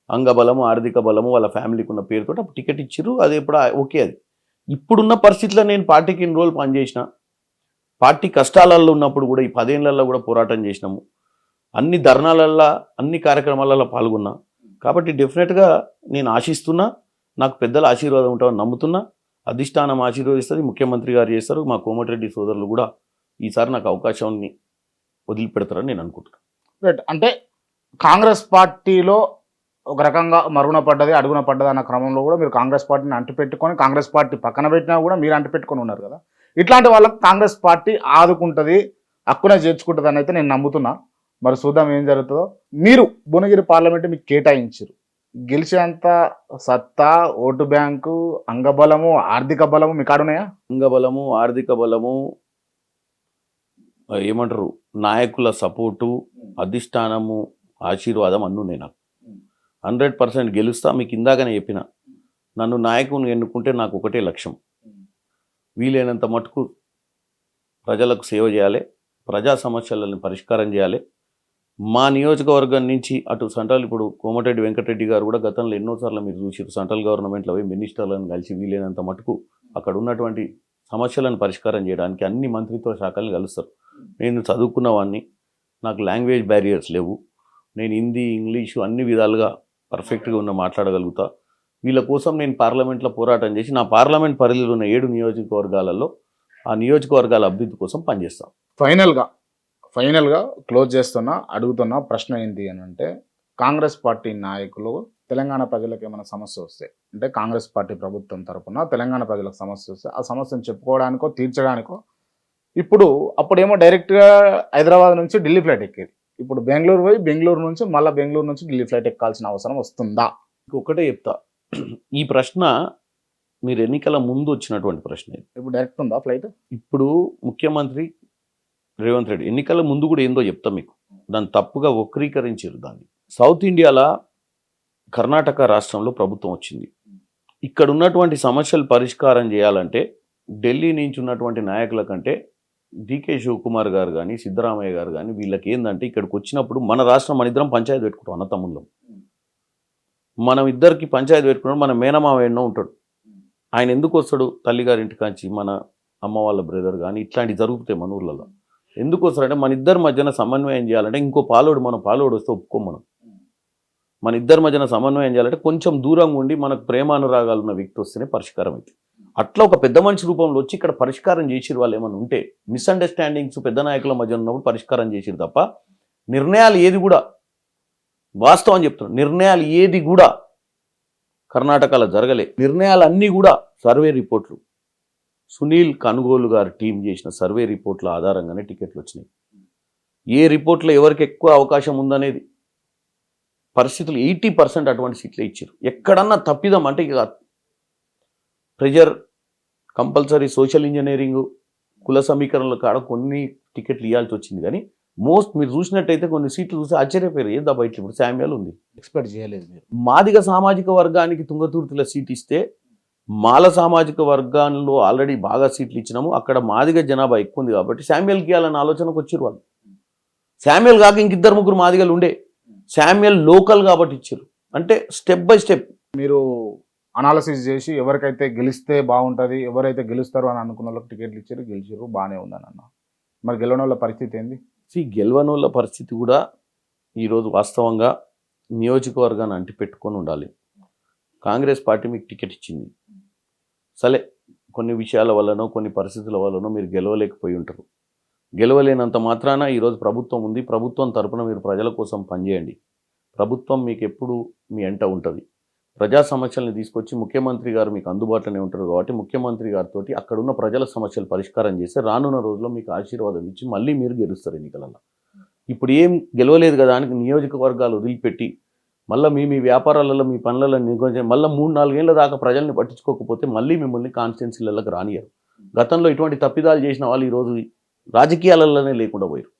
అంగబలము, ఆర్థిక బలము, వాళ్ళ ఫ్యామిలీకి ఉన్న పేరుతో అప్పుడు టికెట్ ఇచ్చిర్రు. అది ఇప్పుడు ఓకే. అది ఇప్పుడున్న పరిస్థితుల్లో నేను పార్టీకి ఇన్ని రోజులు పనిచేసిన, పార్టీ కష్టాలలో ఉన్నప్పుడు కూడా ఈ 10 ఏళ్లలో కూడా పోరాటం చేసినాము. అన్ని ధర్నాలల్లో, అన్ని కార్యక్రమాలలో పాల్గొన్నా. కాబట్టి డెఫినెట్గా నేను ఆశిస్తున్నా, నాకు పెద్దల ఆశీర్వాదం ఉంటామని నమ్ముతున్నా. అధిష్టానం ఆశీర్వదిస్తుంది, ముఖ్యమంత్రి గారు చేస్తారు, మా కోమటిరెడ్డి సోదరులు కూడా ఈసారి నాకు అవకాశాన్ని వదిలిపెడతారని నేను అనుకుంటున్నాను. అంటే కాంగ్రెస్ పార్టీలో ఒక రకంగా మరుగున పడ్డది, అడుగున పడ్డది అన్న క్రమంలో కూడా మీరు కాంగ్రెస్ పార్టీని అంటిపెట్టుకొని, కాంగ్రెస్ పార్టీ పక్కన పెట్టినా కూడా మీరు అంటిపెట్టుకొని ఉన్నారు కదా. ఇట్లాంటి వాళ్ళకి కాంగ్రెస్ పార్టీ ఆదుకుంటుంది, హక్కునే చేర్చుకుంటుంది అని అయితే నేను నమ్ముతున్నా. మరి చూద్దాం ఏం జరుగుతుందో. మీరు భువనగిరి పార్లమెంట్ మీకు కేటాయించారు, గెలిచేంత సత్తా, ఓటు బ్యాంకు, అంగబలము, ఆర్థిక బలము మీ కాడున్నాయా? అంగబలము, ఆర్థిక బలము ఏమంటారు నాయకుల సపోర్టు, అధిష్టానము, ఆశీర్వాదం అన్నున్నాయి నాకు. 100% గెలుస్తా. మీకు ఇందాకనే చెప్పిన, నన్ను నాయకుని ఎన్నుకుంటే నాకు ఒకటే లక్ష్యం, వీలైనంత మటుకు ప్రజలకు సేవ చేయాలి, ప్రజా సమస్యలను పరిష్కారం చేయాలి. మా నియోజకవర్గం నుంచి అటు సెంట్రల్, ఇప్పుడు కోమటిరెడ్డి వెంకటరెడ్డి గారు కూడా గతంలో ఎన్నోసార్లు మీరు చూసారు, సెంట్రల్ గవర్నమెంట్లో పోయి మినిస్టర్లను కలిసి వీలైనంత మటుకు అక్కడ ఉన్నటువంటి సమస్యలను పరిష్కారం చేయడానికి అన్ని మంత్రిత్వ శాఖలను కలుస్తారు. నేను చదువుకున్న వాడిని, నాకు లాంగ్వేజ్ బ్యారియర్స్ లేవు, నేను హిందీ, ఇంగ్లీషు అన్ని విధాలుగా పర్ఫెక్ట్గా మాట్లాడగలుగుతా. వీళ్ళ కోసం నేను పార్లమెంట్లో పోరాటం చేసి నా పార్లమెంట్ పరిధిలో ఉన్న 7 నియోజకవర్గాలలో ఆ నియోజకవర్గాల అభివృద్ధి కోసం పనిచేస్తాం. ఫైనల్గా క్లోజ్ చేస్తున్నా, అడుగుతున్న ప్రశ్న ఏంటి అని అంటే, కాంగ్రెస్ పార్టీ నాయకులు తెలంగాణ ప్రజలకు ఏమైనా సమస్య వస్తే, అంటే కాంగ్రెస్ పార్టీ ప్రభుత్వం తరపున తెలంగాణ ప్రజలకు సమస్య వస్తే ఆ సమస్యను చెప్పుకోవడానికో తీర్చడానికో అప్పుడేమో డైరెక్ట్గా హైదరాబాద్ నుంచి ఢిల్లీ ఫ్లైట్ ఎక్కేది, ఇప్పుడు బెంగళూరు పోయి బెంగళూరు నుంచి మళ్ళీ బెంగళూరు నుంచి ఢిల్లీ ఫ్లైట్ ఎక్కాల్సిన అవసరం వస్తుందా? ఒకటే చెప్తా, ఈ ప్రశ్న మీరు ఎన్నికల ముందు వచ్చినటువంటి ప్రశ్న. ఇప్పుడు డైరెక్ట్ ఉందా ఫ్లైట్? ఇప్పుడు ముఖ్యమంత్రి రేవంత్ రెడ్డి ఎన్నికల ముందు కూడా ఏందో చెప్తా మీకు, దాన్ని తప్పుగా వక్రీకరించారు. దాన్ని సౌత్ ఇండియాలో కర్ణాటక రాష్ట్రంలో ప్రభుత్వం వచ్చింది. ఇక్కడ ఉన్నటువంటి సమస్యలు పరిష్కారం చేయాలంటే ఢిల్లీ నుంచి ఉన్నటువంటి నాయకుల కంటే డికే శివకుమార్ గారు కానీ సిద్ధరామయ్య గారు కానీ వీళ్ళకి ఏంటంటే, ఇక్కడికి వచ్చినప్పుడు మన రాష్ట్రం మన ఇద్దరం పంచాయతీ పెట్టుకుంటాం, అన్న తమ్ముళ్ళం. మనం ఇద్దరికి పంచాయతీ పెట్టుకున్నాడు, మన మేనమావ ఎన్నో ఉంటాడు, ఆయన ఎందుకు వస్తాడు తల్లిగారి ఇంటికాంచి, మన అమ్మ వాళ్ళ బ్రదర్ కానీ ఇట్లాంటివి జరుగుతాయి మన ఊర్లలో. ఎందుకు వస్తారంటే మన ఇద్దరి మధ్యన సమన్వయం చేయాలంటే, ఇంకో మన పాలోడు వస్తే ఒప్పుకోం మనం. మన ఇద్దరి మధ్యన సమన్వయం చేయాలంటే కొంచెం దూరంగా ఉండి మనకు ప్రేమానురాగాలు ఉన్న వ్యక్తి వస్తేనే పరిష్కారం అవుతుంది. అట్లా ఒక పెద్ద మనిషి రూపంలో వచ్చి ఇక్కడ పరిష్కారం చేసిరు. వాళ్ళు ఏమైనా ఉంటే మిస్అండర్స్టాండింగ్స్ పెద్ద నాయకుల మధ్య ఉన్నప్పుడు పరిష్కారం చేసిరు తప్ప, నిర్ణయాలు ఏది కూడా, వాస్తవం చెప్తున్నాను, నిర్ణయాలు ఏది కూడా కర్ణాటకలో జరగలే. నిర్ణయాలు అన్నీ కూడా సర్వే రిపోర్ట్లు, సునీల్ కనుగోలు గారు టీం చేసిన సర్వే రిపోర్ట్ల ఆధారంగానే టికెట్లు వచ్చినాయి. ఏ రిపోర్ట్లో ఎవరికి ఎక్కువ అవకాశం ఉందనేది పరిస్థితులు 80% అటువంటి సీట్లే ఇచ్చారు. ఎక్కడన్నా తప్పిదం అంటే ఇక ప్రెజర్, కంపల్సరీ సోషల్ ఇంజనీరింగ్, కుల సమీకరణల కాడ కొన్ని టికెట్లు ఇవ్వాల్సి వచ్చింది. కానీ మీరు చూసినట్టయితే కొన్ని సీట్లు చూసి ఆశ్చర్యపోయారు, ఏదా బయట ఇప్పుడు శామ్యాలు ఉంది, ఎక్స్పెక్ట్ చేయలేదు మీరు. మాదిగ సామాజిక వర్గానికి తుంగతుర్తిలో సీట్ ఇస్తే, మాల సామాజిక వర్గాల్లో ఆల్రెడీ బాగా సీట్లు ఇచ్చినాము, అక్కడ మాదిగ జనాభా ఎక్కువ ఉంది కాబట్టి శామ్యాల్కి ఇవ్వాలన్న ఆలోచనకు వచ్చారు వాళ్ళు. శామ్యాల్ కాక ఇంకిద్దరు ముగ్గురు మాదిగలు ఉండే, శామ్యాల్ లోకల్ కాబట్టి ఇచ్చారు. అంటే స్టెప్ బై స్టెప్ మీరు అనాలసిస్ చేసి ఎవరికైతే గెలిస్తే బాగుంటుంది, ఎవరైతే గెలుస్తారో అని అనుకున్న వాళ్ళకి టికెట్లు ఇచ్చారు, గెలిచారు, బాగానే ఉందని అన్న. మరి గెలవని వాళ్ళ పరిస్థితి ఏంది? గెలవని వాళ్ళ పరిస్థితి కూడా ఈరోజు వాస్తవంగా నియోజకవర్గాన్ని అంటిపెట్టుకొని ఉండాలి. కాంగ్రెస్ పార్టీ మీకు టికెట్ ఇచ్చింది, సరే కొన్ని విషయాల వల్లనో కొన్ని పరిస్థితుల వల్లనో మీరు గెలవలేకపోయి ఉంటారు. గెలవలేనంత మాత్రాన ఈరోజు ప్రభుత్వం ఉంది, ప్రభుత్వం తరపున మీరు ప్రజల కోసం పనిచేయండి. ప్రభుత్వం మీకు ఎప్పుడు మీ ఎంట ఉంటుంది. ప్రజా సమస్యలను తీసుకొచ్చి ముఖ్యమంత్రి గారు మీకు అందుబాటులోనే ఉంటారు కాబట్టి ముఖ్యమంత్రి గారితో అక్కడున్న ప్రజల సమస్యలు పరిష్కారం చేస్తే రానున్న రోజుల్లో మీకు ఆశీర్వాదం ఇచ్చి మళ్ళీ మీరు గెలుస్తారు ఎన్నికలలో. ఇప్పుడు ఏం గెలవలేదు కదా అని నియోజకవర్గాలు వదిలిపెట్టి మళ్ళీ మీ వ్యాపారాలలో మీ పనులలో మళ్ళీ 3-4 ఏళ్ళ దాకా ప్రజల్ని పట్టించుకోకపోతే మళ్ళీ మిమ్మల్ని కాన్స్టిట్యున్సీలకు రానియరు. గతంలో ఇటువంటి తప్పిదాలు చేసిన వాళ్ళు ఈరోజు రాజకీయాలలోనే లేకుండా పోయారు.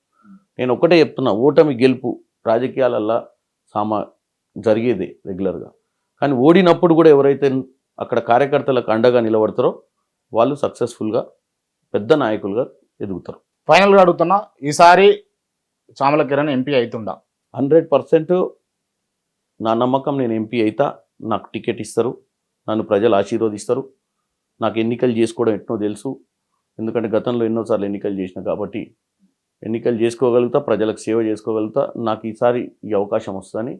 నేను ఒకటే చెప్తున్నా, ఓటమి గెలుపు రాజకీయాలల్లో జరిగేదే రెగ్యులర్గా. కానీ ఓడినప్పుడు కూడా ఎవరైతే అక్కడ కార్యకర్తలకు అండగా నిలబడతారో వాళ్ళు సక్సెస్ఫుల్గా పెద్ద నాయకులుగా ఎదుగుతారు. ఫైనల్గా అడుగుతున్నా, ఈసారి చామల కిరణ్ ఎంపీ అవుతుండా? 100% నా నమ్మకం, నేను ఎంపీ అయితా, నాకు టికెట్ ఇస్తారు, నన్ను ప్రజలు ఆశీర్వదిస్తారు. నాకు ఎన్నికలు చేసుకోవడం ఎట్నో తెలుసు, ఎందుకంటే గతంలో ఎన్నోసార్లు ఎన్నికలు చేసిన కాబట్టి ఎన్నికలు చేసుకోగలుగుతా, ప్రజలకు సేవ చేసుకోగలుగుతా. నాకు ఈసారి ఈ అవకాశం వస్తుందని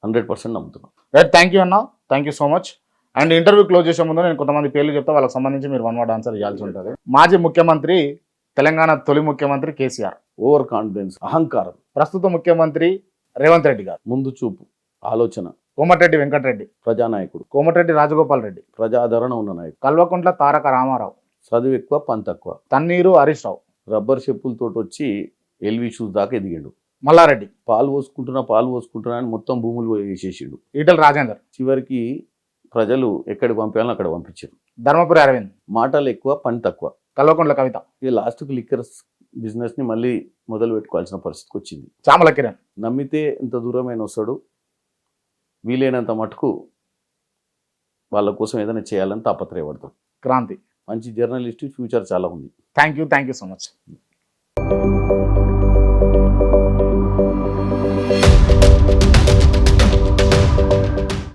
100% నమ్ముతున్నాను. రైట్, థ్యాంక్ యూ అన్న, thank you so much. And interview close చేసే ముందు నేను కొంతమంది పేర్లు చెప్తా, వాళ్ళకి సంబంధించి మీరు 1 word ఆన్సర్ ఇవ్వాల్సి ఉంటుంది. మాజీ ముఖ్యమంత్రి, తెలంగాణ తొలి ముఖ్యమంత్రి కేసీఆర్. ఓవర్ కాన్ఫిడెన్స్, అహంకారం. ప్రస్తుత ముఖ్యమంత్రి రేవంత్ రెడ్డి గారు. ముందు చూపు, ఆలోచన. కోమటిరెడ్డి వెంకటరెడ్డి, ప్రజానాయకుడు. కోమటిరెడ్డి రాజగోపాల్ రెడ్డి, ప్రజాదరణ ఉన్న నాయకుడు. కల్వకుంట్ల తారక రామారావు, చదువు ఎక్కువ పని తక్కువ. తన్నీరు హరీష్ రావు, రబ్బర్ చెప్పులతో వచ్చి ఎల్వి షూస్ దాకా ఎదిగాడు. మల్లారెడ్డి, పాలు పోసుకుంటున్నా అని మొత్తం భూములు వేసేసిండు. ఈటల రాజేందర్, చివరికి ప్రజలు ఎక్కడికి పంపించాలని అక్కడ పంపించారు. ధర్మపురి అరవింద్, మాటలు ఎక్కువ పని తక్కువ. కల్వకుంట్ల కవిత, ఇక లాస్ట్కి లిక్కర్ బిజినెస్ని మళ్ళీ మొదలు పెట్టుకోవాల్సిన పరిస్థితికి వచ్చింది. చామల కిరణ్ నమ్మితే ఇంత దూరమైన వస్తాడు, వీలైనంత మటుకు వాళ్ళ కోసం ఏదైనా చేయాలని తాపత్రయపడతాడు. క్రాంతి మంచి జర్నలిస్ట్, ఫ్యూచర్ చాలా ఉంది. Thank you so much.